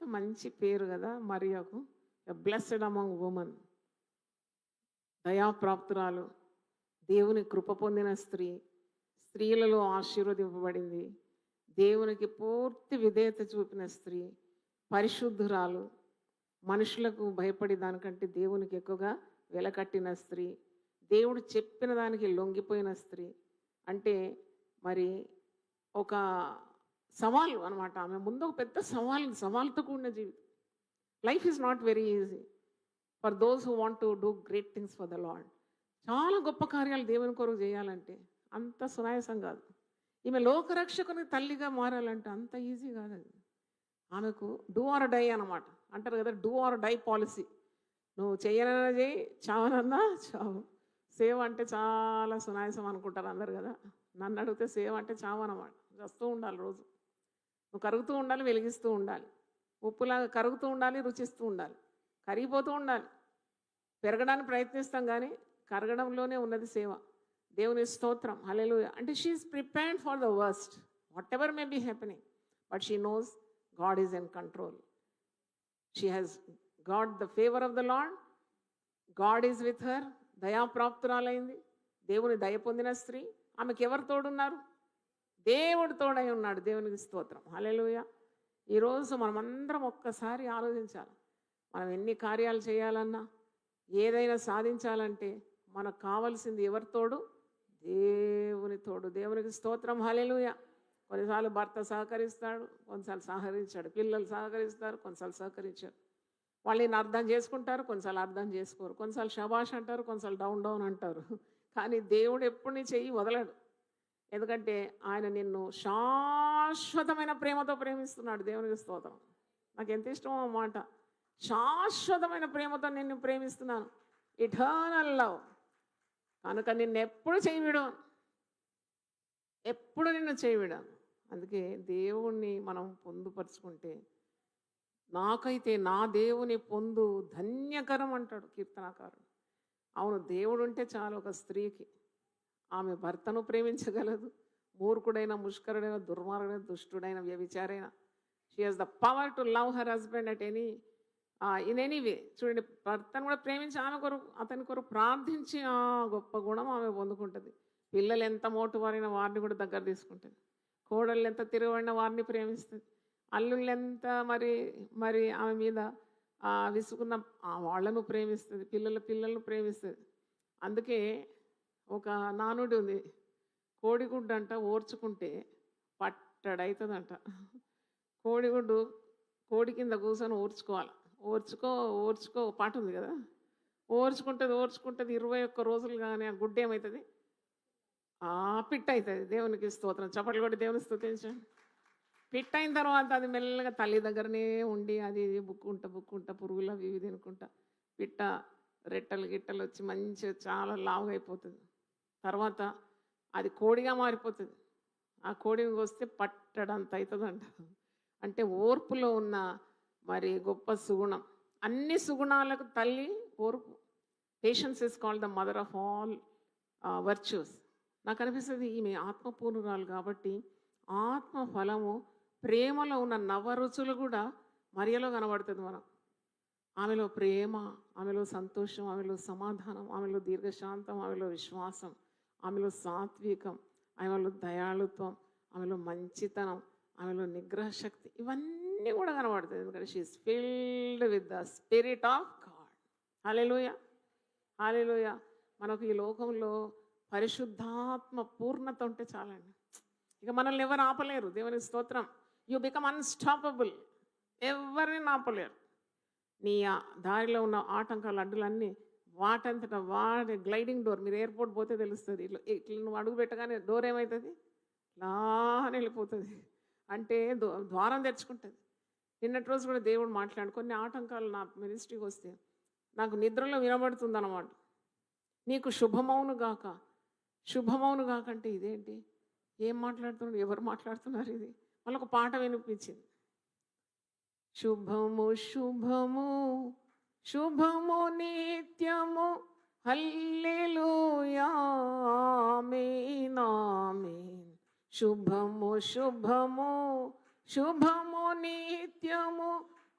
మంచి పేరు కదా మరియకు, బ్లెస్డ్ అమంగ్ ఉమెన్. దయాప్రాప్తురాలు, దేవుని కృప పొందిన స్త్రీ, స్త్రీలలో ఆశీర్వదింపబడింది, దేవునికి పూర్తి విధేయత చూపిన స్త్రీ, పరిశుద్ధురాలు, మనుషులకు భయపడి దానికంటే దేవునికి ఎక్కువగా వెలకట్టిన స్త్రీ, దేవుడు చెప్పిన దానికి లొంగిపోయిన స్త్రీ. అంటే మరి ఒక సవాలు అనమాట. ఆమె ముందు ఒక పెద్ద సవాలుతో కూడిన జీవితం. Life is not very easy for those who want to do great things for the lord. చాలా గొప్ప కార్యాలు దేవుని కొరకు చేయాలంటే అంత సునాయాసం కాదు. ఈమె లోకరక్షకుని తల్లిగా మారాలంటే అంత ఈజీ కాదు అది. ఆమెకు డూ ఆర్ డై అనమాట. అంటారు కదా, డూ ఆర్ డై పాలసీ. నువ్వు చేయనన్నా చేయి, చావనన్నా చావు. సేవ అంటే చాలా సునాయాసం అనుకుంటారు అందరు కదా. నన్ను అడిగితే సేవ అంటే చావు అన్నమాట. వస్తూ ఉండాలి రోజు. నువ్వు కరుగుతూ ఉండాలి, వెలిగిస్తూ ఉండాలి. ఉప్పులాగా కరుగుతూ ఉండాలి, రుచిస్తూ ఉండాలి, కరిగిపోతూ ఉండాలి. పెరగడానికి ప్రయత్నిస్తాం కానీ కరగడంలోనే ఉన్నది సేవ. దేవుని స్తోత్రం, హల్లెలూయా. అంటే she's prepared for the worst, whatever may be happening, but she knows God is in control. She has got the favour of the Lord, God is with her. దయాప్రాప్తురాలైంది, దేవుని దయ పొందిన స్త్రీ. ఆమెకి ఎవరు తోడున్నారు? దేవుడు తోడై ఉన్నాడు. దేవునికి స్తోత్రం, హల్లెలూయా. ఈరోజు మనమందరం ఒక్కసారి ఆలోచించాలి. మనం ఎన్ని కార్యాలు చేయాలన్నా, ఏదైనా సాధించాలంటే మనకు కావాల్సింది ఎవరి తోడు? దేవుని తోడు. దేవునికి స్తోత్రం, హల్లెలూయా. కొన్నిసార్లు భర్త సహకరిస్తాడు, కొన్నిసార్లు సహకరించాడు. పిల్లలు సహకరిస్తారు, కొన్నిసార్లు సహకరించారు. వాళ్ళని అర్థం చేసుకుంటారు, కొన్నిసార్లు అర్థం చేసుకోరు. కొన్నిసార్లు శబాష్ అంటారు, కొన్నిసార్లు డౌన్ అంటారు. కానీ దేవుడు ఎప్పుడు నీ చెయ్యి వదలడు. ఎందుకంటే ఆయన నిన్ను శాశ్వతమైన ప్రేమతో ప్రేమిస్తున్నాడు. దేవునికి స్తోత్రం. నాకు ఎంత ఇష్టమో ఆ మాట. శాశ్వతమైన ప్రేమతో నిన్ను ప్రేమిస్తున్నాను, ఇటర్నల్ లవ్. కనుక నిన్ను ఎప్పుడు చేయవిడాను, ఎప్పుడు నిన్ను చేయవిడాను. అందుకే దేవుణ్ణి మనం పొందుపరుచుకుంటే, నాకైతే నా దేవుని పొందు ధన్యకరం అంటాడు కీర్తనాకారుడు. అవును, దేవుడు ఉంటే చాలు ఒక స్త్రీకి. ఆమె భర్తను ప్రేమించగలదు. మూర్ఖుడైన, ముష్కరుడైన, దుర్మార్గుడైన, దుష్టుడైన, వ్యభిచారైన, she has the power to love her husband at in any way. చూడండి, భర్తను కూడా ప్రేమించి ఆమె కొరకు, అతని కొరకు ప్రార్థించి ఆ గొప్ప గుణం ఆమె పొందుకుంటుంది. పిల్లలు ఎంత మోటువారైన వారిని కూడా దగ్గర తీసుకుంటుంది. కోడళ్ళు ఎంత తిరగబడిన వారిని ప్రేమిస్తుంది. అల్లుళ్ళు ఎంత మరి ఆమె మీద విసుకున్న వాళ్ళను ప్రేమిస్తుంది. పిల్లలను ప్రేమిస్తుంది. అందుకే ఒక నానుడి ఉంది, కోడిగుడ్డు అంట ఓర్చుకుంటే పట్టడవుతుందంట. కోడిగుడ్డు కోడి కింద కూర్చొని ఓర్చుకోవాలి. ఓర్చుకో పాట ఉంది కదా, ఓర్చుకుంటుంది 21 రోజులు. కానీ ఆ గుడ్డు ఏమవుతుంది? పిట్ అవుతుంది. దేవునికి స్తోత్రం. చప్పట్లు కొట్టి దేవుని స్తుతించండి. పిట్ అయిన తర్వాత అది మెల్లగా తల్లి దగ్గరనే ఉండి అది బుక్కుంటా పురుగులు అవి ఇవి తినుకుంటా పిట్ట రెట్టలు గిట్టలు వచ్చి మంచిగా చాలా లావుగా అయిపోతుంది. తర్వాత అది కోడిగా మారిపోతుంది. ఆ కోడిని వస్తే పట్టడంత అవుతుందంట. అంటే ఓర్పులో ఉన్న మరి గొప్ప సుగుణం. అన్ని సుగుణాలకు తల్లి ఓర్పు. Patience is called the mother of all virtues. నాకు అనిపిస్తుంది ఈమె ఆత్మపూర్ణురాలు కాబట్టి ఆత్మ ఫలము, ప్రేమలో ఉన్న నవరుచులు కూడా మరియలో కనబడుతుంది. ఆమెలో ప్రేమ, ఆమెలో సంతోషం, ఆమెలో సమాధానం, ఆమెలో దీర్ఘశాంతం, ఆమెలో విశ్వాసం, ఆమెలో సాత్వికం, ఆమెలో దయాళుత్వం, ఆమెలో మంచితనం, ఆమెలో నిగ్రహ శక్తి, ఇవన్నీ కూడా కనబడుతుంది. ఎందుకంటే she is filled with the spirit of God. Hallelujah, hallelujah. మనకు ఈ లోకంలో పరిశుద్ధాత్మ పూర్ణత ఉంటే చాలండి. ఇక మనల్ని ఎవరు ఆపలేరు. దేవుని స్తోత్రం. You become unstoppable. ఎవరిని ఆపలేరు. నీ దారిలో ఉన్న ఆటంకాలు, అడ్డులన్నీ వాటంతటా వాటి గ్లైడింగ్ డోర్. మీరు ఎయిర్పోర్ట్ పోతే తెలుస్తుంది. ఇట్లా నువ్వు అడుగు పెట్టగానే డోర్ ఏమవుతుంది? లాని వెళ్ళిపోతుంది. అంటే ద్వారం తెరుచుకుంటుంది. నిన్నటి రోజు కూడా దేవుడు మాట్లాడు, కొన్ని ఆటంకాలు నా మినిస్ట్రీకి వస్తే నాకు నిద్రలో వినబడుతుంది అన్నమాట. నీకు శుభమౌను గాక, శుభమౌను గాక అంటే ఇదేంటి? ఏం మాట్లాడుతున్నారు, ఎవరు మాట్లాడుతున్నారు? ఇది మళ్ళీ ఒక పాట వినిపించింది. శుభము శుభము శుభము నిత్యము హల్లెలూయా ఆమేన్ ఆమేన్. శుభము శుభము శుభము నిత్యము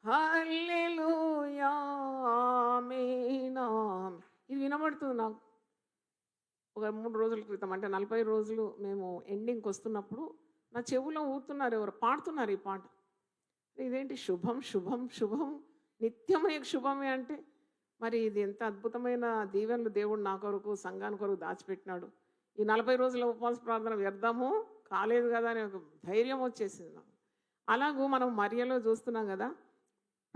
హల్లెలూయా ఆమేన్ ఆమేన్. ఇది వినబడుతుంది నాకు. ఒక 3 రోజుల క్రితం, అంటే 40 రోజులు మేము ఎండింగ్కి వస్తున్నప్పుడు నా చెవులో ఊతున్నారు, ఎవరు పాడుతున్నారు ఈ పాట. ఇదేంటి శుభం శుభం శుభం నిత్యం నీకు శుభమే అంటే, మరి ఇది ఎంత అద్భుతమైన దీవెనలు దేవుడు నా కొరకు, సంఘాని కొరకు దాచిపెట్టినాడు. ఈ 40 రోజుల ఉపవాస ప్రార్థన వ్యర్థము కాలేదు కదా అని ఒక ధైర్యం వచ్చేసింది నాకు. అలాగూ మనం మరియలో చూస్తున్నాం కదా,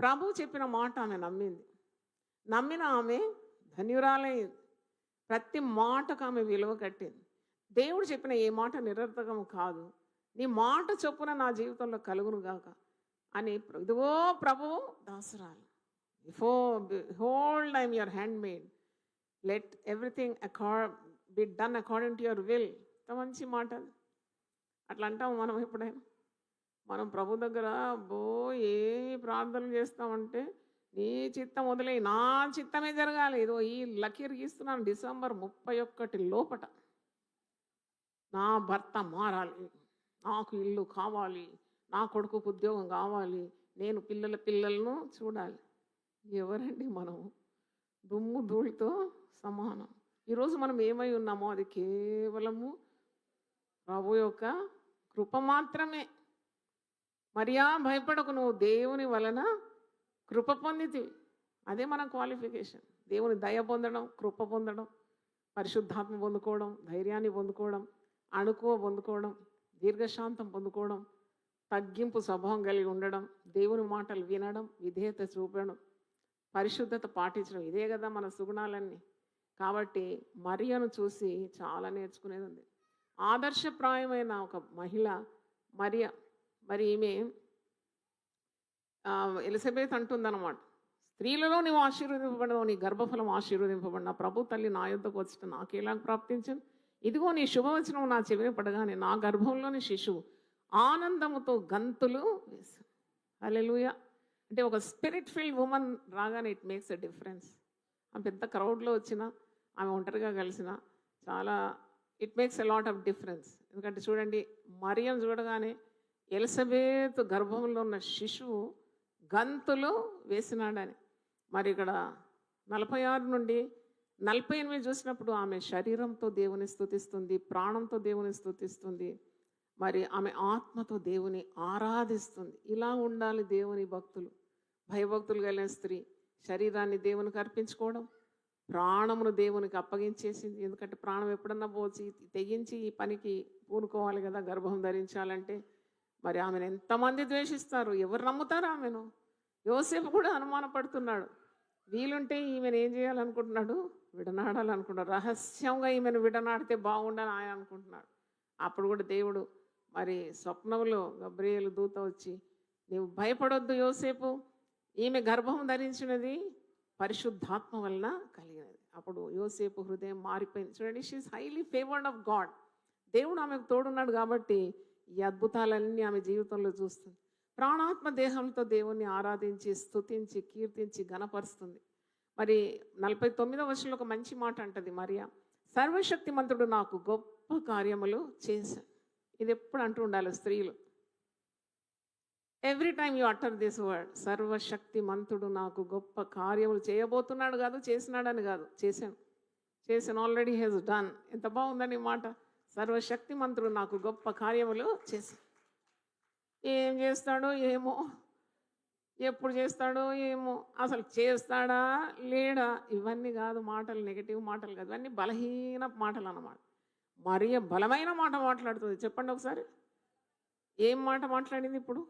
ప్రభు చెప్పిన మాట ఆమె నమ్మింది. నమ్మిన ఆమె ధన్యురాలైంది. ప్రతి మాటకు ఆమె విలువ కట్టింది. దేవుడు చెప్పిన ఏ మాట నిరర్థకం కాదు, నీ మాట చొప్పున నా జీవితంలో కలుగును గాక అని ఇదిగో ప్రభువు దాసురాలు, behold I'm your handmaid, let everything be done according to your will. ఇంత మంచి మాట అది. అట్లా అంటాం మనం ఎప్పుడైనా. మనం ప్రభు దగ్గర ఏమి ప్రార్థనలు చేస్తామంటే, నీ చిత్తం వదిలే, నా చిత్తమే జరగాలి. ఇదో ఈ లకీర్ గీస్తున్నాను, డిసెంబర్ 31 లోపట నా భర్త మారాలి, నాకు ఇల్లు కావాలి, నా కొడుకుకు ఉద్యోగం కావాలి, నేను పిల్లలను చూడాలి. ఎవరండి మనం? దుమ్ము ధూళితో సమానం. ఈరోజు మనం ఏమై ఉన్నామో అది కేవలము ప్రభు యొక్క కృప మాత్రమే. మరియా భయపడకు, నువ్వు దేవుని వలన కృప పొందితివి. అదే మన క్వాలిఫికేషన్. దేవుని దయ పొందడం, కృప పొందడం, పరిశుద్ధాత్మ పొందుకోవడం, ధైర్యాన్ని పొందుకోవడం, అణుకువ పొందుకోవడం, దీర్ఘశాంతం పొందుకోవడం, తగ్గింపు స్వభావం కలిగి ఉండడం, దేవుని మాటలు వినడం, విధేయత చూపడం, పరిశుద్ధత పాటించడం, ఇదే కదా మన సుగుణాలన్నీ. కాబట్టి మరియను చూసి చాలా నేర్చుకునేది ఉంది. ఆదర్శప్రాయమైన ఒక మహిళ మరియ. మరి ఈమె ఎలిజబెత్ అంటుందన్నమాట, స్త్రీలలో నీవు ఆశీర్వదింపబడినావు, నీ గర్భఫలం ఆశీర్వదింపబడిన, ప్రభు తల్లి నా యొద్దకు వచ్చిన నాకు ఎలా ప్రాప్తించను, ఇదిగో నీ శుభవచనం నా చెవిని పడగానే నా గర్భంలోని శిశువు ఆనందముతో గంతులు వేశాను. హల్లెలూయా. అంటే ఒక స్పిరిట్ ఫీల్డ్ ఉమెన్ రాగానే ఇట్ మేక్స్ ఎ డిఫరెన్స్. ఆమె పెద్ద క్రౌడ్లో వచ్చిన, ఆమె ఒంటరిగా కలిసిన, చాలా it makes a lot of difference. ఎందుకంటే చూడండి, మరియం చూడగానే ఎలిజబెత్ గర్భంలో ఉన్న శిశువు గంతులు వేసినాడని. మరి ఇక్కడ 46 నుండి 48 చూసినప్పుడు ఆమె శరీరంతో దేవుని స్తుతిస్తుంది, ప్రాణంతో దేవుని స్తుతిస్తుంది, మరి ఆమె ఆత్మతో దేవుని ఆరాధిస్తుంది. ఇలా ఉండాలి దేవుని భక్తులు. భయభక్తులు కలిగిన స్త్రీ శరీరాన్ని దేవునికి అర్పించుకోవడం, ప్రాణమును దేవునికి అప్పగించేసింది. ఎందుకంటే ప్రాణం ఎప్పుడన్నా పోచి తెగించి ఈ పనికి పూనుకోవాలి కదా, గర్భం ధరించాలంటే. మరి ఆమెను ఎంతమంది ద్వేషిస్తారు, ఎవరు నమ్ముతారు ఆమెను? యోసేపు కూడా అనుమానపడుతున్నాడు. వీలుంటే ఈమెను ఏం చేయాలనుకుంటున్నాడు? విడనాడాలనుకుంటున్నాడు. రహస్యంగా ఈమెను విడనాడితే బాగుండని ఆయన అనుకుంటున్నాడు. అప్పుడు కూడా దేవుడు మరి స్వప్నంలో గబ్రియేలు దూత వచ్చి, నీవు భయపడొద్దు యోసేపు, ఈమె గర్భం ధరించినది పరిశుద్ధాత్మ వలన కలిగినది. అప్పుడు యోసేపు హృదయం మారిపోయింది. చూడండి, she's highly favoured of God. దేవుడు ఆమెకు తోడున్నాడు కాబట్టి ఈ అద్భుతాలన్నీ ఆమె జీవితంలో చూస్తుంది. ప్రాణాత్మ దేహంతో దేవుణ్ణి ఆరాధించి, స్తుతించి, కీర్తించి ఘనపరుస్తుంది. మరి 49వ వచనంలో ఒక మంచి మాట అంటది మరియా, సర్వశక్తిమంతుడు నాకు గొప్ప కార్యములు చేశాను. ఇది ఎప్పుడు అంటూ ఉండాలి స్త్రీలు. Every time you utter this word, సర్వశక్తిమంతుడు నాకు గొప్ప కార్యములు చేయబోతున్నాడు కాదు, చేసినాడని కాదు, చేశాను ఆల్రెడీ హెజ్ డన్. ఎంత బాగుందని మాట. సర్వశక్తిమంతుడు నాకు గొప్ప కార్యములు చేశాను. ఏం చేస్తాడో ఏమో, ఎప్పుడు చేస్తాడో ఏమో, అసలు చేస్తాడా లేడా, ఇవన్నీ కాదు మాటలు, నెగిటివ్ మాటలు కాదు, ఇవన్నీ బలహీన మాటలు అన్నమాట. మరియ బలమైన మాట మాట్లాడుతుంది. చెప్పండి ఒకసారి, ఏం మాట మాట్లాడింది ఇప్పుడు?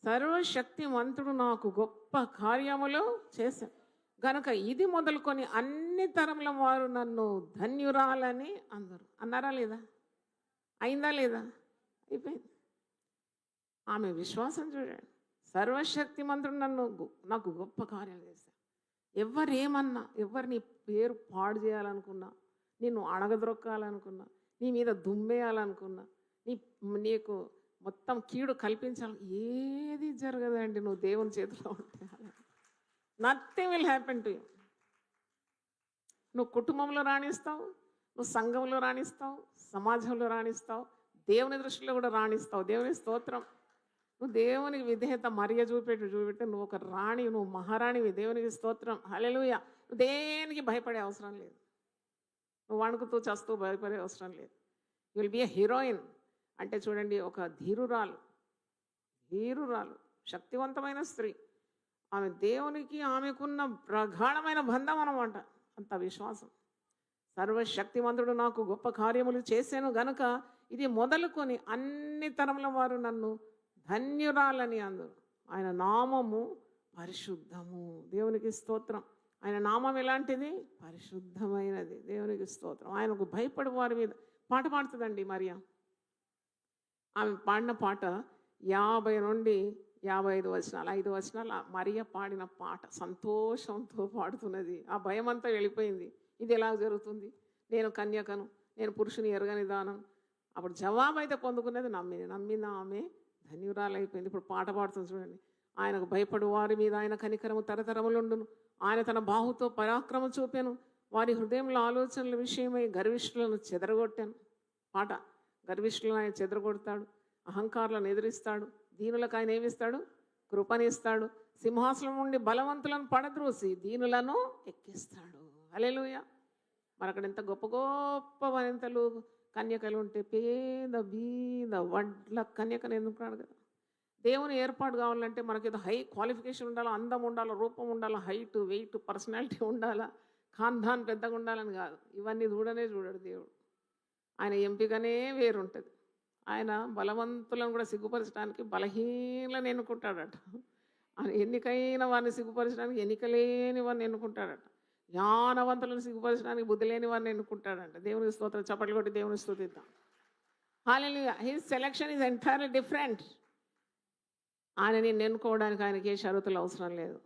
సర్వశక్తిమంతుడు నాకు గొప్ప కార్యములు చేశాను గనుక ఇది మొదలుకొని అన్ని తరముల వారు నన్ను ధన్యురాలని అందరు అన్నారా లేదా? అయిందా లేదా? అయిపోయింది. ఆమె విశ్వాసం చూడండి. సర్వశక్తిమంతుడు నాకు గొప్ప కార్యాలు చేశాను. ఎవరేమన్నా, ఎవరు నీ పేరు పాడు చేయాలనుకున్నా, నిన్ను అణగద్రొక్కాలనుకున్నా, నీ మీద దుమ్మేయాలనుకున్నా, నీకు మొత్తం కీడు కల్పించాలి, ఏది జరగదండి నువ్వు దేవుని చేతిలో ఉంటే. Nothing will happen to you. నువ్వు కుటుంబంలో రాణిస్తావు, నువ్వు సంఘంలో రాణిస్తావు, సమాజంలో రాణిస్తావు, దేవుని దృష్టిలో కూడా రాణిస్తావు. దేవుని స్తోత్రం. నువ్వు దేవునికి విధేయత మరియ చూపెట్టి నువ్వు ఒక రాణి, నువ్వు మహారాణివి. దేవునికి స్తోత్రం. హల్లెలూయా. నువ్వు దేనికి భయపడే అవసరం లేదు. నువ్వు వణుకుతూ చస్తూ భయపడే అవసరం లేదు. You will be a heroine. అంటే చూడండి, ఒక ధీరురాలు, శక్తివంతమైన స్త్రీ. ఆమె దేవునికి ఆమెకున్న ప్రగాఢమైన బంధం అన్నమాట. అంత విశ్వాసం. సర్వశక్తిమంతుడు నాకు గొప్ప కార్యములు చేశాను గనుక ఇది మొదలుకొని అన్ని తరముల వారు నన్ను ధన్యురాలని అందరు. ఆయన నామము పరిశుద్ధము. దేవునికి స్తోత్రం. ఆయన నామం ఎలాంటిది? పరిశుద్ధమైనది. దేవునికి స్తోత్రం. ఆయనకు భయపడి వారి మీద పాట పాడుతుందండి మరియా. ఆమె పాడిన పాట 50 నుండి 55 వచనాలు, 5 వచనాలు మరియ పాడిన పాట. సంతోషంతో పాడుతున్నది. ఆ భయం అంతా వెళ్ళిపోయింది. ఇది ఎలా జరుగుతుంది? నేను కన్యకను, నేను పురుషుని ఎరగని దానం. అప్పుడు జవాబు అయితే పొందుకున్నది నమ్మిన ఆమె ధన్యురాలైపోయింది. ఇప్పుడు పాట పాడుతుంది చూడండి. ఆయనకు భయపడు వారి మీద ఆయన కనికరము తరతరములుండును. ఆయన తన బాహుతో పరాక్రమం చూపాను. వారి హృదయంలో ఆలోచనల విషయమై గర్విష్ఠులను చెదరగొట్టాను. పాట. గర్విష్ఠులను ఆయన చెదరగొడతాడు, అహంకారులను ఎదిరిస్తాడు, దీనులకు ఆయన ఏమిస్తాడు? కృపనిస్తాడు. సింహాసనం నుండి బలవంతులను పడద్రోసి దీనులను ఎక్కిస్తాడు. హల్లెలూయా. మరి అక్కడ ఎంత గొప్ప గొప్ప వనితలు కన్యకలు ఉంటే పేద బీద వడ్ల కన్యకను ఎందుకున్నాడు కదా. దేవుని ఏర్పాటు కావాలంటే మనకి ఏదో హై క్వాలిఫికేషన్ ఉండాలా, అందం ఉండాలా, రూపం ఉండాలా, హైట్ వెయిట్ పర్సనాలిటీ ఉండాలా, ఖాన్దాన్ పెద్దగా ఉండాలని కాదు. ఇవన్నీ చూడడు దేవుడు. ఆయన ఎంపికనే వేరుంటుంది. ఆయన బలవంతులను కూడా సిగ్గుపరచడానికి బలహీనలను ఎన్నుకుంటాడట. ఆయన ఎన్నికైన వారిని సిగ్గుపరచడానికి ఎన్నికలేని వారిని ఎన్నుకుంటాడట. జ్ఞానవంతులను సిగ్గుపరచడానికి బుద్ధి లేని వారిని ఎన్నుకుంటాడంట. దేవునికి స్తోత్రం. చప్పట్లు కొట్టి దేవుని స్తుతిద్దాం. Hallelujah. His selection is entirely different. ఆయన నిన్ను ఎన్నుకోవడానికి ఆయనకి ఏ షరతులు అవసరం లేదు.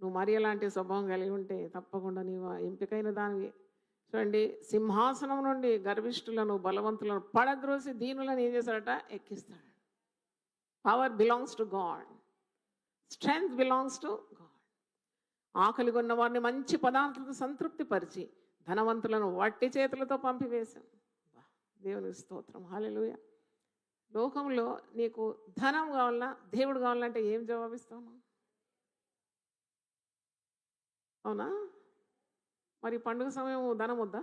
నువ్వు మరి ఎలాంటి స్వభావం కలిగి ఉంటే తప్పకుండా నీవు ఎంపికైన దానివి. చూడండి, సింహాసనం నుండి గర్విష్ఠులను బలవంతులను పడద్రోసి దీనులను ఏం చేశాడట? ఎక్కిస్తాడు. Power belongs to God, strength belongs to God. ఆకలి కొన్న వారిని మంచి పదార్థాలతో సంతృప్తి పరిచి ధనవంతులను వట్టి చేతులతో పంపివేశాం. దేవునికి స్తోత్రం. హల్లెలూయా. లోకంలో నీకు ధనం కావాలన్నా, దేవుడు కావాలంటే ఏం జవాబిస్తాను? అవునా? మరి పండుగ సమయం ధనం వద్దా?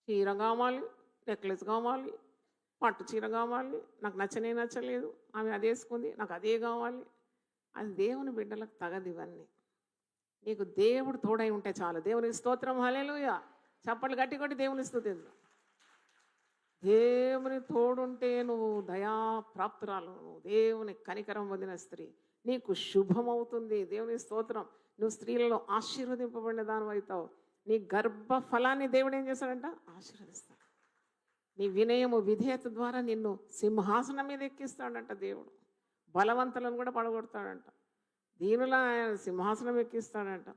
చీర కావాలి, నెక్లెస్ కావాలి, పట్టు చీర కావాలి, నాకు నచ్చలేదు, ఆమె అది వేసుకుంది, నాకు అదే కావాలి. అది దేవుని బిడ్డలకు తగదు. ఇవన్నీ నీకు దేవుడు తోడై ఉంటే చాలు. దేవునికి స్తోత్రం. హల్లెలూయా. చప్పట్లు గట్టి కొట్టి దేవుని స్తుతిద్దాం. దేవుని తోడుంటే నువ్వు దయాప్రాప్తురాలు, నువ్వు దేవుని కనికరం పొందిన స్త్రీ, నీకు శుభమవుతుంది. దేవుని స్తోత్రం. నువ్వు స్త్రీలలో ఆశీర్వదింపబడిన దాని అవుతావు. నీ గర్భఫలాన్ని దేవుడు ఏం చేస్తాడంట? ఆశీర్వదిస్తాడు. నీ వినయము విధేయత ద్వారా నిన్ను సింహాసనం మీద ఎక్కిస్తాడంట దేవుడు. బలవంతులను కూడా పడగొడతాడంట. దీనుల సింహాసనం ఎక్కిస్తాడంట.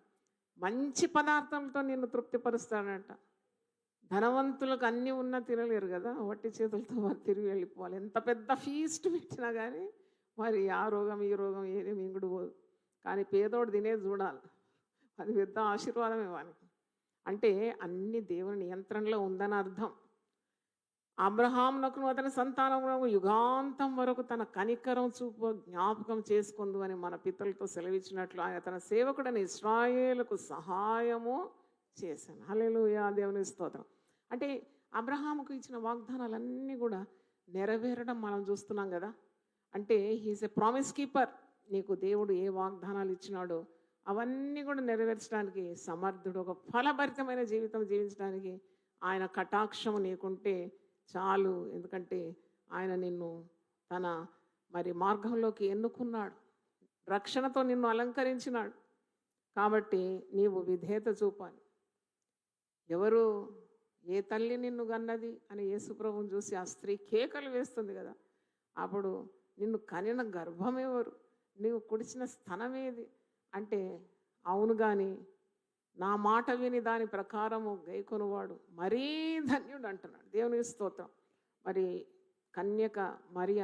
మంచి పదార్థంతో నిన్ను తృప్తిపరుస్తాడంట. ధనవంతులకు అన్నీ ఉన్నా తినలేరు కదా, వట్టి చేతులతో వారు తిరిగి వెళ్ళిపోవాలి. ఎంత పెద్ద ఫీస్ట్ పెట్టినా కానీ మరి ఆ రోగం ఈ రోగం ఏది మింగుడు పోదు. కానీ పేదోడు తినేది చూడాలి. అది పెద్ద ఆశీర్వాదమే వానికి. అంటే అన్ని దేవుని నియంత్రణలో ఉందని అర్థం. అబ్రహామునకు అతని సంతానమునకు యుగాంతం వరకు తన కనికరం చూపు జ్ఞాపకం చేసుకుందు అని మన పితరులతో సెలవిచ్చినట్లు ఆయన తన సేవకుడని ఇశ్రాయేలుకు సహాయము చేశాను. హల్లెలూయా. దేవుని స్తోత్రం. అంటే అబ్రహాముకు ఇచ్చిన వాగ్దానాలన్నీ కూడా నెరవేరడం మనం చూస్తున్నాం కదా. అంటే హీఈస్ ఎ ప్రామిస్ కీపర్. నీకు దేవుడు ఏ వాగ్దానాలు ఇచ్చినాడో అవన్నీ కూడా నెరవేర్చడానికి సమర్థుడు. ఒక ఫలభరితమైన జీవితం జీవించడానికి ఆయన కటాక్షము నీకుంటే చాలు. ఎందుకంటే ఆయన నిన్ను తన మరి మార్గంలోకి ఎన్నుకున్నాడు, రక్షణతో నిన్ను అలంకరించినాడు. కాబట్టి నీవు విధేయత చూపాలి. ఎవరు ఏ తల్లి నిన్ను గన్నది అని యేసుప్రభువుని చూసి ఆ స్త్రీ కేకలు వేస్తుంది కదా. అప్పుడు నిన్ను కనిన గర్భం ఎవరు, నీవు కుడిచిన స్థనమేది అంటే అవును కానీ నా మాట విని దాని ప్రకారము గైకొనువాడు మరీ ధన్యుడు అంటున్నాడు. దేవునికి స్తోత్రం. మరి కన్యక మరియ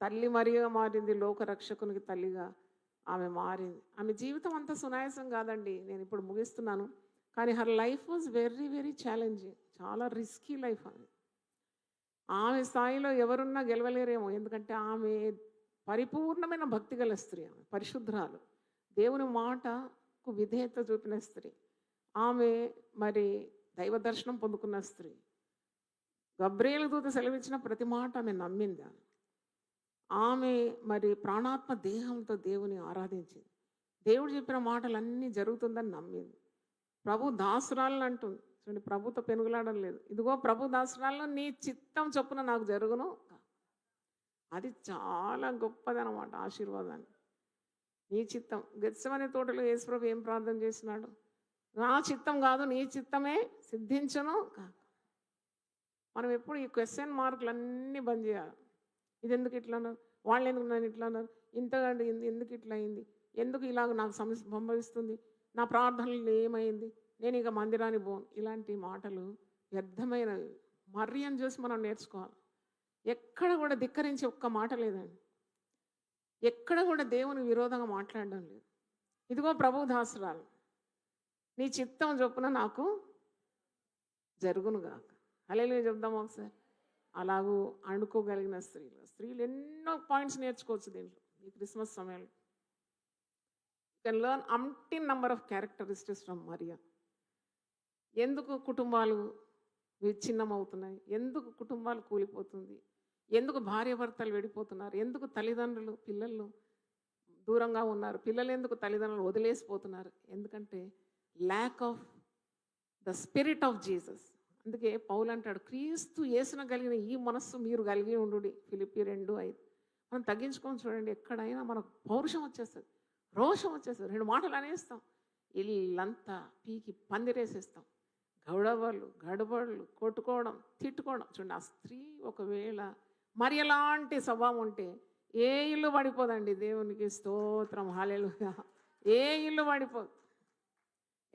తల్లి మరియగా మారింది, లోకరక్షకునికి తల్లిగా ఆమె మారింది. ఆమె జీవితం అంత సునాయాసం కాదండి. నేను ఇప్పుడు ముగిస్తున్నాను. కానీ her life was very very challenging. చాలా రిస్కీ లైఫ్ ఆమె. ఆమె స్థాయిలో ఎవరున్నా గెలవలేరేమో. ఎందుకంటే ఆమె పరిపూర్ణమైన భక్తి గల స్త్రీ, ఆమె పరిశుద్ధరాలు, దేవుని మాటకు విధేయత చూపిన స్త్రీ. ఆమె మరి దైవ దర్శనం పొందుకున్న స్త్రీ. గబ్రియేలు దూత సెలవిచ్చిన ప్రతి మాట ఆమె నమ్మింది. ఆమె మరి ప్రాణాత్మ దేహంతో దేవుని ఆరాధించింది. దేవుడు చెప్పిన మాటలన్నీ జరుగుతుందని నమ్మింది. ప్రభు దాసురాలను అంటుంది చూడండి, ప్రభుతో పెనుగులాడడం లేదు. ఇదిగో ప్రభు దాసురాలను నీ చిత్తం చొప్పున నాకు జరుగును. అది చాలా గొప్పదనమాట ఆశీర్వాదాన్ని. నీ చిత్తం. గెత్సేమనే తోటలో యేసుప్రభు ఏం ప్రార్థన చేసినాడు? నా చిత్తం కాదు నీ చిత్తమే సిద్ధించును కాక. మనం ఎప్పుడు ఈ క్వశ్చన్ మార్కులన్నీ బంద్ చేయాలి. ఇది ఎందుకు ఇట్లా అన్నారు, వాళ్ళు ఎందుకు నన్ను ఇట్లా అన్నారు, ఇంతగా ఎందుకు ఇట్లా అయింది, ఎందుకు ఇలాగ నాకు సమస్య సంభవిస్తుంది, నా ప్రార్థనలు ఏమైంది, నేను ఇక మందిరానికి పోను. ఇలాంటి మాటలు వ్యర్థమైనవి. మర్యాదను చూసి మనం నేర్చుకోవాలి. ఎక్కడ కూడా ధిక్కరించి ఒక్క మాట లేదండి. ఎక్కడ కూడా దేవుని విరోధంగా మాట్లాడడం లేదు. ఇదిగో ప్రభు దాసురాలు నీ చిత్తం చొప్పున నాకు జరుగునుగాక. హల్లెలూయా చెప్దాం ఒకసారి. అలాగూ అనుకోగలిగిన స్త్రీలు ఎన్నో పాయింట్స్ నేర్చుకోవచ్చు దీంట్లో ఈ క్రిస్మస్ సమయంలో. You can learn umpteen number of characteristics from Mariya. ఎందుకు కుటుంబాలు విచ్ఛిన్నమవుతున్నాయి, ఎందుకు కుటుంబాలు కూలిపోతుంది, ఎందుకు భార్యాభర్తలు విడిపోతున్నారు, ఎందుకు తల్లిదండ్రులు పిల్లలు దూరంగా ఉన్నారు, పిల్లలు ఎందుకు తల్లిదండ్రులు వదిలేసిపోతున్నారు, ఎందుకంటే lack of the spirit of Jesus. అందుకే పౌలు అంటాడు, క్రీస్తు యేసున కలిగిన ఈ మనస్సు మీరు కలిగి ఉండు. ఫిలిప్పీ 2:5. మనం తగ్గించుకొని చూడండి, ఎక్కడైనా మనకు పౌరుషం వచ్చేస్తుంది, రోషం వచ్చేస్తుంది, 2 మాటలు అనేస్తాం, ఇల్లంతా పీకి పందిరేసేస్తాం. గడబడులు కొట్టుకోవడం, తిట్టుకోవడం. చూడండి, ఆ స్త్రీ ఒకవేళ మరి ఎలాంటి స్వభావం ఉంటే ఏ ఇల్లు పడిపోదండి. దేవునికి స్తోత్రం, హల్లెలూయా. ఏ ఇల్లు పడిపోదు.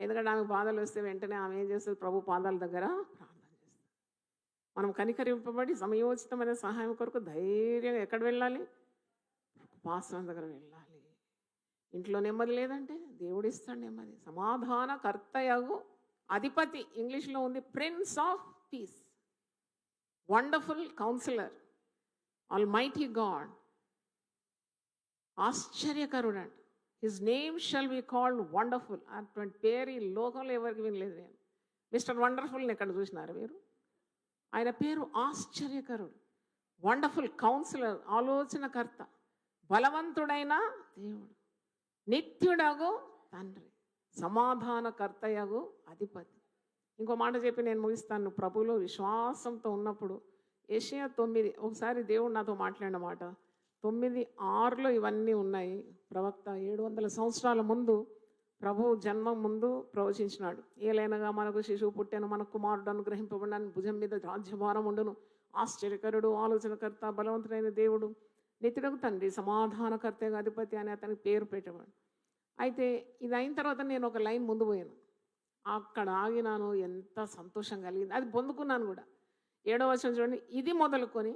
ఎందుకంటే ఆమెకు బాధలు వస్తే వెంటనే ఆమె ఏం చేస్తుంది? ప్రభు పాదాల దగ్గర ప్రార్థన చేస్తుంది. మనం కనికరింపబడి సమయోచితమైన సహాయం కొరకు ధైర్యంగా ఎక్కడ వెళ్ళాలి? పాస్టర్ దగ్గర వెళ్ళాలి. ఇంట్లో నెమ్మది లేదంటే దేవుడు ఇస్తాడు నెమ్మది. సమాధాన కర్తయగు అధిపతి, ఇంగ్లీష్లో ఉంది prince of piece, wonderful councillor, almighty God, ఆశ్చర్యకరుడు అంట. His name shall be called wonderful. అటువంటి పేరు ఈ లోకంలో ఎవరికి వినలేదు నేను. మిస్టర్ వండర్ఫుల్ని ఎక్కడ చూసినారు మీరు? ఆయన పేరు ఆశ్చర్యకరుడు, వండర్ఫుల్ కౌన్సిలర్, ఆలోచనకర్త, బలవంతుడైన దేవుడు, నిత్యుడగు తండ్రి, సమాధానకర్తయగు అధిపతి. ఇంకో మాట చెప్పి నేను ముగిస్తాను. ప్రభువులో విశ్వాసంతో ఉన్నప్పుడు యెషయా 9, ఒకసారి దేవుడు నాతో మాట్లాడిన మాట 9:6లో ఇవన్నీ ఉన్నాయి. ప్రవక్త 700 సంవత్సరాల ముందు ప్రభు జన్మం ముందు ప్రవచించినాడు. ఏలైనగా మనకు శిశువు పుట్టెను, మన కుమారుడు అనుగ్రహింపబడిన, భుజం మీద రాజ్యభారం ఉండును, ఆశ్చర్యకరుడు, ఆలోచనకర్త, బలవంతుడైన దేవుడు, నిత్యుడగు తండ్రి, సమాధానకర్తగా అధిపతి అని అతనికి పేరు పెట్టాడు. అయితే ఇది అయిన తర్వాత నేను ఒక లైన్ ముందు పోయాను, అక్కడ ఆగినాను. ఎంత సంతోషం కలిగింది, అది పొందుకున్నాను కూడా. 7వ వచనం చూడండి, ఇది మొదలుకొని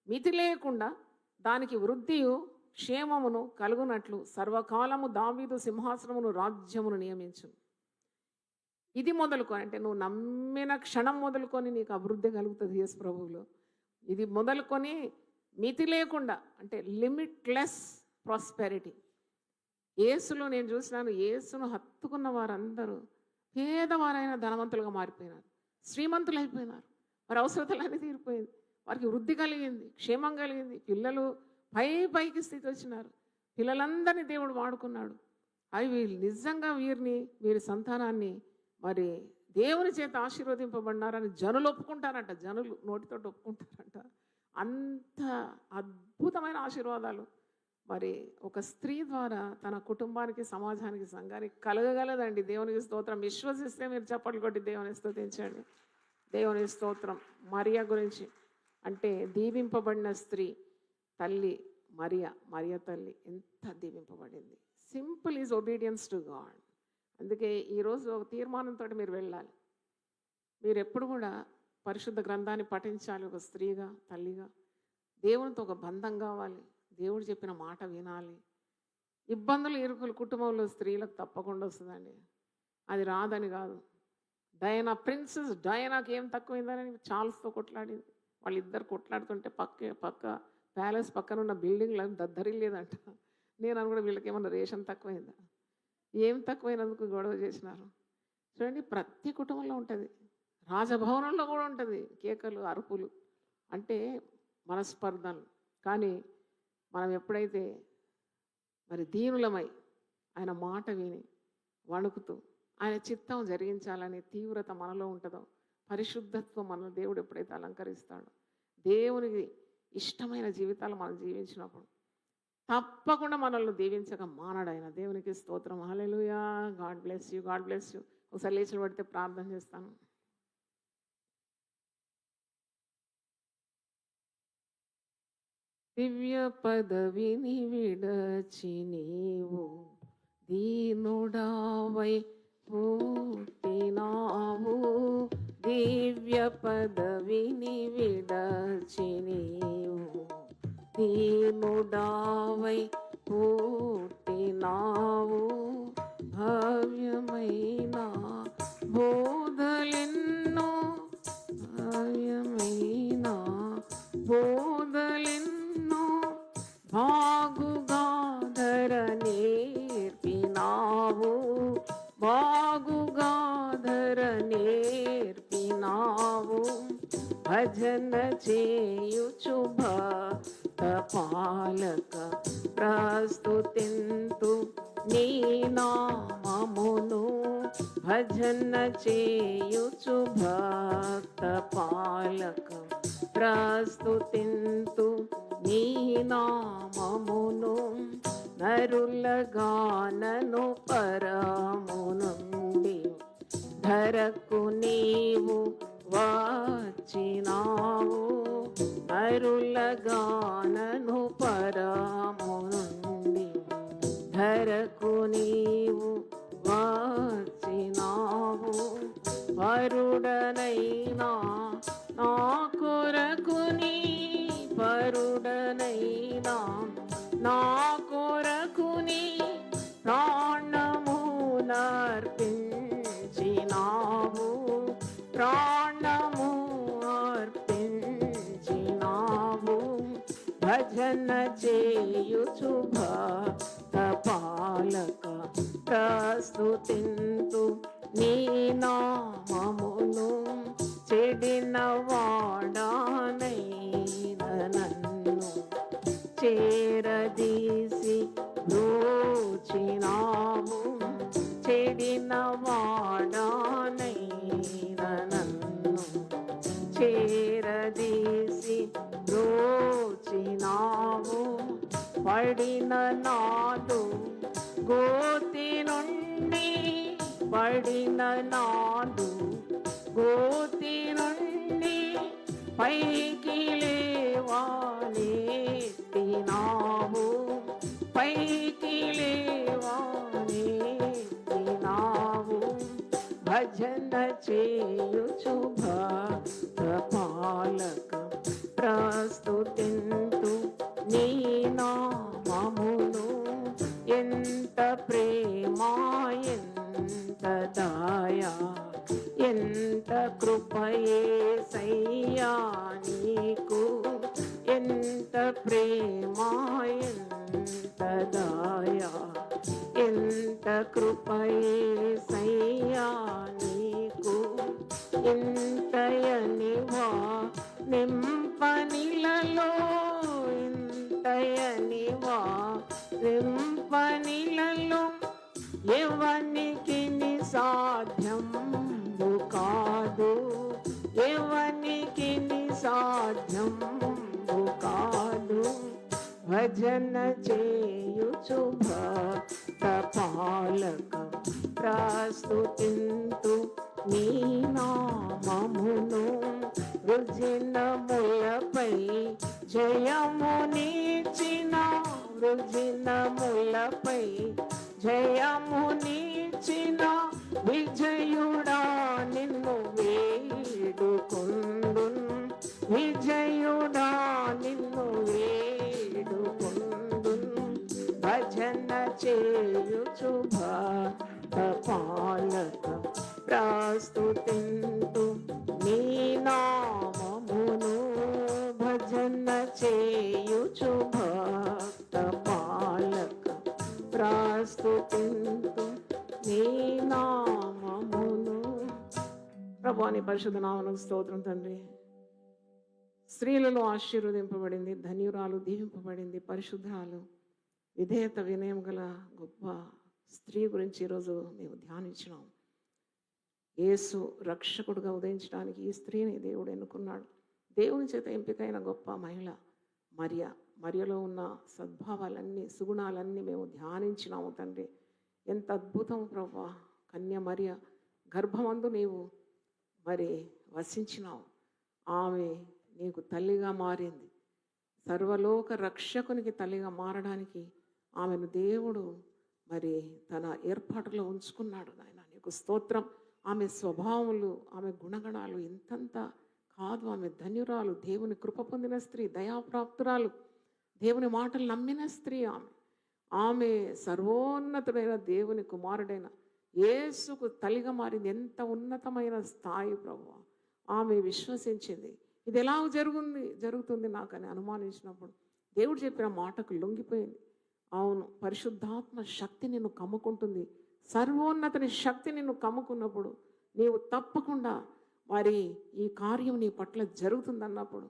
మితి లేకుండా దానికి వృద్ధియు క్షేమమును కలుగునట్లు సర్వకాలము దావీదు సింహాసనమును రాజ్యమును నియమించును. ఇది మొదలుకొని అంటే నువ్వు నమ్మిన క్షణం మొదలుకొని నీకు అభివృద్ధి కలుగుతుంది యేసు ప్రభువులో. ఇది మొదలుకొని మితి లేకుండా అంటే లిమిట్లెస్ ప్రాస్పెరిటీ. యేసులో నేను చూసినాను, యేసును హత్తుకున్న వారందరూ పేదవారైన ధనవంతులుగా మారిపోయినారు, శ్రీమంతులు అయిపోయినారు, వారి అవసరతలన్నీ తీరిపోయింది, వారికి వృద్ధి కలిగింది, క్షేమం కలిగింది, పిల్లలు పైకి స్థితి వచ్చినారు, పిల్లలందరినీ దేవుడు వాడుకున్నాడు. అవి వీళ్ళు నిజంగా వీరి సంతానాన్ని మరి దేవుని చేత ఆశీర్వదింపబడినారని జనులు ఒప్పుకుంటారంట, జనులు నోటితో ఒప్పుకుంటారంట. అంత అద్భుతమైన ఆశీర్వాదాలు మరి ఒక స్త్రీ ద్వారా తన కుటుంబానికి, సమాజానికి, సంఘానికి కలగగలదండి. దేవునికి స్తోత్రం. విశ్వసిస్తే మీరు చప్పట్లు కొట్టి దేవుని స్తుతించండి. దేవుని స్తోత్రం. మరియా గురించి అంటే దీవింపబడిన స్త్రీ తల్లి మరియా తల్లి ఎంత దీవింపబడింది. Simple is obedience to God. అందుకే ఈరోజు ఒక తీర్మానంతో మీరు వెళ్ళాలి. మీరు ఎప్పుడు కూడా పరిశుద్ధ గ్రంథాన్ని పఠించాలి. ఒక స్త్రీగా, తల్లిగా దేవునితో ఒక బంధం కావాలి, దేవుడు చెప్పిన మాట వినాలి. ఇబ్బందులు, ఇరుకులు కుటుంబంలో స్త్రీలకు తప్పకుండా వస్తుందండి. అది రాదని కాదు. డయానా, ప్రిన్సెస్ డయానాకి ఏం తక్కువైందని చార్ల్స్తో కొట్లాడింది. వాళ్ళిద్దరు కొట్లాడుతుంటే పక్క ప్యాలెస్ పక్కన ఉన్న బిల్డింగ్లు దద్దరిల్లేదంట. నేను అనుకుంటే వీళ్ళకి ఏమన్నా రేషన్ తక్కువైందా, ఏం తక్కువైనందుకు గొడవ చేసినారు. చూడండి, ప్రతి కుటుంబంలో ఉంటుంది, రాజభవనంలో కూడా ఉంటుంది కేకలు, అరుపులు, అంటే మనస్పర్ధలు. కానీ మనం ఎప్పుడైతే మరి దీనులమై ఆయన మాట విని వణుకుతూ ఆయన చిత్తం జరిగించాలనే తీవ్రత మనలో ఉంటుందో, పరిశుద్ధత్వం మన దేవుడు ఎప్పుడైతే అలంకరిస్తాడో, దేవునికి ఇష్టమైన జీవితాలు మనం జీవించినప్పుడు తప్పకుండా మనల్ని దీవించక మానడాయన. దేవునికి స్తోత్రం. Hallelujah. God bless you. God bless you. ఒకసారి లేచి పడితే ప్రార్థన చేస్తాను. దివ్య పదవిని విడచి నీవు దీనుడావై పుట్టినావు. దివ్య పదవిని విడచి నీవు దీనుడావై పుట్టినావు. భవ్యమైన బోధలెన్నో, భవ్యమైన బోధలెన్నో బాగుగాధర నేర్పినావు. బాగుగాధర నేర్పినావు. భజన చేయుచు భక్త పాలక ప్రస్తుతింతు నీ నామమును. భజన చేయుచు భక్త పాలక ప్రస్తుతింతు నీ నామమును. నరుల గానను పరము నుండి ధరకు నీవు వచ్చినావు. నరుల గానను పరము నుండి ధరకు నీవు వచ్చినావు. పరుడనైనా నా కొరకు నీ పరుడనైనా నా కొరకు నీ ప్రాణము నర్పించినావు. ప్రాణము అర్పించినావు. భజన చేయుచు భక్త పాలక ప్రస్తుతింతు నీ నామమును. చెడిన వాడానైన నన్ను చేరదీసి బ్రోచినావు. చెడిన వాడానైన నన్ను చేరదీసి బ్రోచినావు. పడిన నాడు గోతి నుండి, పడిన నాడు గోతి నుండి పైకి లేవాలెత్తినావు. పైకి లేవాలెత్తినావు. భజన చేయుచు భక్త పాలక ప్రస్తుతింతు నీ నామమును. ఎంత ప్రేమ, ఎంత దయా, ఎంత కృపయేసయ్యా నీకు. ఎంత ప్రేమ, ఎంత దయా, ఎంత కృపయేసయ్యా నీకు. ఇంతయనివా నింపనిలలో, ఇంతయనివా నింపనిలలో ఎవనికి సాధ్యం కాదు. ఎవనికి సాధ్యం కాదు. భజన చేయుచు భక్త పాలక ప్రస్తుతింతు నీ నామమును. వృజినములపై జయమునిచ్చిన, వృజినములపై జయమునిచ్చిన విజయుడా నిన్ను వేడుకొందున్. విజయుడా నిన్ను వేడుకొందున్. భజన చేయుచు భక్త పాలక ప్రస్తుతింతు నీ నామమును. భజన చేయుచు భక్త పాలక ప్రస్తుతింతు నీ నామమును. ప్రభువాని పరిశుద్ధ నామమునకు స్తోత్రం తండ్రి. స్త్రీలలో ఆశీర్వదింపబడింది, ధన్యురాలు, దీవింపబడింది, పరిశుద్ధాలు, విధేయత వినయం గల గొప్ప స్త్రీ గురించి ఈరోజు మేము ధ్యానించినాం. యేసు రక్షకుడుగా ఉదయించడానికి ఈ స్త్రీని దేవుడు ఎన్నుకున్నాడు. దేవుని చేత ఎంపికైన గొప్ప మహిళ మరియ. మరియలో ఉన్న సద్భావాలన్నీ, సుగుణాలన్నీ మేము ధ్యానించినాము తండ్రి. ఎంత అద్భుతం ప్రభా! కన్య మరియ గర్భమందు నీవు మరి వసించినావు. ఆమె నీకు తల్లిగా మారింది. సర్వలోక రక్షకునికి తల్లిగా మారడానికి ఆమెను దేవుడు మరి తన ఏర్పాటులో ఉంచుకున్నాడు. నాయన నీకు స్తోత్రం. ఆమె స్వభావములు, ఆమె గుణగణాలు ఇంతంత కాదు. ఆమె ధన్యురాలు, దేవుని కృప పొందిన స్త్రీ, దయాప్రాప్తురాలు, దేవుని మాటలు నమ్మిన స్త్రీ. ఆమె సర్వోన్నతుడైన దేవుని కుమారుడైన యేసుకు తల్లిగా మారింది. ఎంత ఉన్నతమైన స్థాయి ప్రభువా! ఆమె విశ్వసించింది. ఇది ఎలా జరుగుతుంది నాకని అనుమానించినప్పుడు దేవుడు చెప్పిన మాటకు లొంగిపోయింది. అవును, పరిశుద్ధాత్మ శక్తి నిన్ను కమ్ముకుంటుంది. సర్వోన్నతని శక్తి నిన్ను కమ్ముకున్నప్పుడు నీవు తప్పకుండా మరి ఈ కార్యం నీ పట్ల జరుగుతుందన్నప్పుడు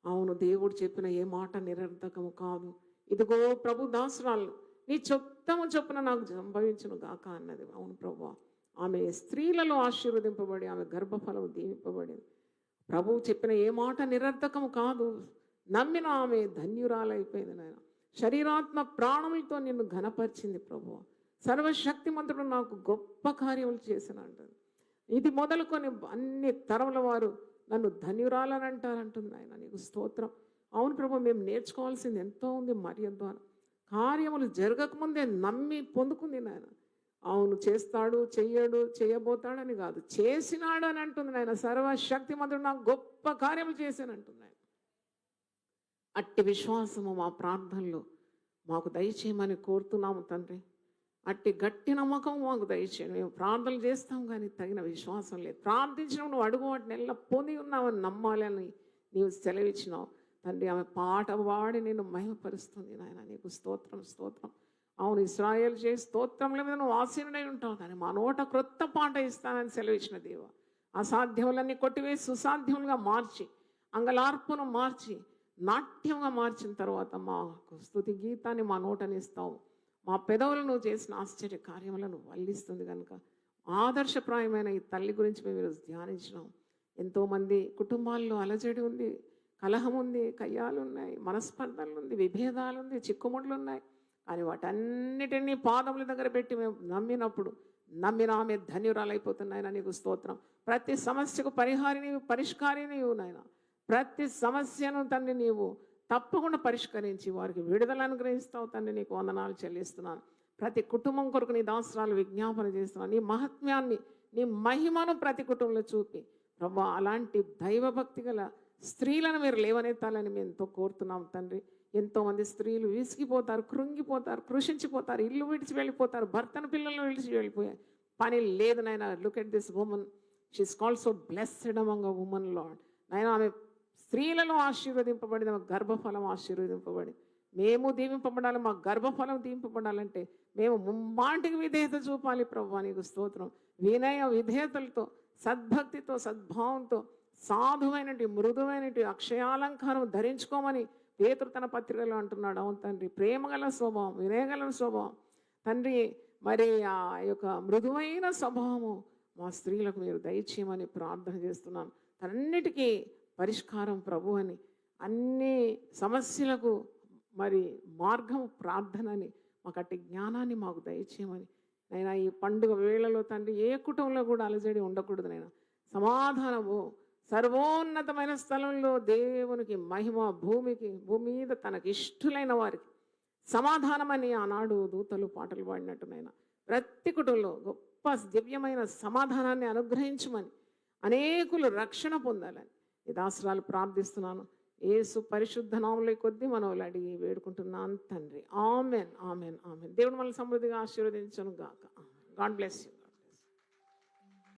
అవును, దేవుడు చెప్పిన ఏ మాట నిరర్థకము కాదు. ఇదిగో ప్రభు దాసురాలు నీ చొప్పున నాకు సంభవించును గాక అన్నది. అవును ప్రభు, ఆమె స్త్రీలలో ఆశీర్వదింపబడి ఆమె గర్భఫలం దీవింపబడింది. ప్రభువు చెప్పిన ఏ మాట నిరర్థకము కాదు. నమ్మిన ఆమె ధన్యురాలైపోయింది. నాయన శరీరాత్మ ప్రాణములతో నిన్ను ఘనపరిచింది ప్రభు. సర్వశక్తిమంతుడు నాకు గొప్ప కార్యములు చేసిన అంటుంది. ఇది మొదలుకొని అన్ని తరముల వారు నన్ను ధన్యురాలని అంటారంటుంది. ఆయన నీకు స్తోత్రం. అవును ప్రభు, మేము నేర్చుకోవాల్సింది ఎంతో ఉంది మరియ ద్వారా. కార్యములు జరగకముందే నమ్మి పొందుకుంది నాయన. అవును, చేస్తాడు, చెయ్యడు, చేయబోతాడని కాదు, చేసినాడు అని అంటుంది నాయన. సర్వశక్తిమంతుడు నాకు గొప్ప కార్యములు చేశానంటుంది ఆయన. అట్టి విశ్వాసము మా ప్రార్థనలో మాకు దయచేయమని కోరుతున్నాము తండ్రి. అట్టి గట్టి నమ్మకం మాకు దయచేయండి. మేము ప్రార్థనలు చేస్తాం కానీ తగిన విశ్వాసం లేదు. ప్రార్థించిన నువ్వు అడుగు వాటిని ఎలా పొంది ఉన్నావని నమ్మాలని నీవు సెలవిచ్చినావు తండ్రి. ఆమె పాట పాడి నేను మహిమపరుస్తుంది నాయన. నీకు స్తోత్రం, స్తోత్రం. అవును, ఇశ్రాయేలు చేసి స్తోత్రముల మీద నువ్వు ఆసీనుడై ఉంటావు కానీ మా నోట క్రొత్త పాట ఇస్తానని సెలవిచ్చిన దేవ. అసాధ్యములన్నీ కొట్టివేసి సుసాధ్యములుగా మార్చి, అంగలార్పును మార్చి, నాట్యంగా మార్చిన తర్వాత మాకు స్తుతి గీతాన్ని మా నోటనిస్తావు. మా పెదవులను చేసిన ఆశ్చర్య కార్యములను వల్లిస్తుంది కనుక ఆదర్శప్రాయమైన ఈ తల్లి గురించి మేము ఈరోజు ధ్యానించినాం. ఎంతోమంది కుటుంబాల్లో అలజడి ఉంది, కలహం ఉంది, కయ్యాలు ఉన్నాయి, మనస్పర్ధలు ఉంది, విభేదాలు ఉంది, చిక్కుముళ్ళు ఉన్నాయి. కానీ వాటన్నిటినీ పాదముల దగ్గర పెట్టి మేము నమ్మిన ఆమె ధన్యురాలైపోతున్నాయన. నీకు స్తోత్రం. ప్రతి సమస్యకు పరిహారి నీవు, పరిష్కారి నీవు నాయన. ప్రతి సమస్యను తండ్రి నీవు తప్పకుండా పరిష్కరించి వారికి విడుదల అనుగ్రహిస్తావు తండ్రి. నీకు వందనాలు చెల్లిస్తున్నాను. ప్రతి కుటుంబం కొరకు నీ దాసరాలు విజ్ఞాపన చేస్తున్నాను. నీ మహత్యాన్ని, నీ మహిమను ప్రతి కుటుంబంలో చూపి ప్రభా అలాంటి దైవభక్తి గల స్త్రీలను మీరు లేవనెత్తాలని మేము ఎంతో కోరుతున్నాం తండ్రి. ఎంతోమంది స్త్రీలు విసిగిపోతారు, కృంగిపోతారు, కృషించిపోతారు, ఇల్లు విడిచి వెళ్ళిపోతారు, భర్తను పిల్లలను విడిచి వెళ్ళిపోయారు. పని లేదు నాయన. Look at this woman, she's called so blessed among a woman Lord. నాయన ఆమె స్త్రీలలో ఆశీర్వదింపబడింది, మా గర్భఫలం ఆశీర్వదింపబడి మేము దీవింపబడాలి. మా గర్భఫలం దీవింపబడాలంటే మేము ముమ్మాటికి విధేయత చూపాలి ప్రభు. నీకు స్తోత్రం. వినయ విధేయతలతో, సద్భక్తితో, సద్భావంతో, సాధువైనటి, మృదువైనటి అక్షయాలంకారం ధరించుకోమని పేతురు తన పత్రికలో అంటున్నాడు. అవును తండ్రి, ప్రేమగల స్వభావం, వినయగల స్వభావం తండ్రి, మరి ఆ యొక్క మృదువైన స్వభావము మా స్త్రీలకు మీరు దయచేయమని ప్రార్థన చేస్తున్నాను. అన్నిటికీ పరిష్కారం ప్రభు అని, అన్ని సమస్యలకు మరి మార్గం ప్రార్థనని, మాకు అట్టి జ్ఞానాన్ని మాకు దయచేయమని నైనా. ఈ పండుగ వేళలో తండ్రి ఏ కుటుంబంలో కూడా అలజడి ఉండకూడదు నైనా. సమాధానము సర్వోన్నతమైన స్థలంలో దేవునికి మహిమ, భూమి మీద తనకి ఇష్టలైన వారికి సమాధానమని ఆనాడు దూతలు పాటలు పాడినట్టునైనా ప్రతి కుటుంబంలో గొప్ప దివ్యమైన సమాధానాన్ని అనుగ్రహించమని, అనేకులు రక్షణ పొందాలని ఈ దాసరాలు ప్రార్థిస్తున్నాను. యేసు పరిశుద్ధ నామములో కొద్ది మనవులు అడిగి వేడుకుంటున్నాను తండ్రి. Amen, amen, amen. దేవుడు మనల్ని సమృద్ధిగా ఆశీర్వదించును గాక. God bless you.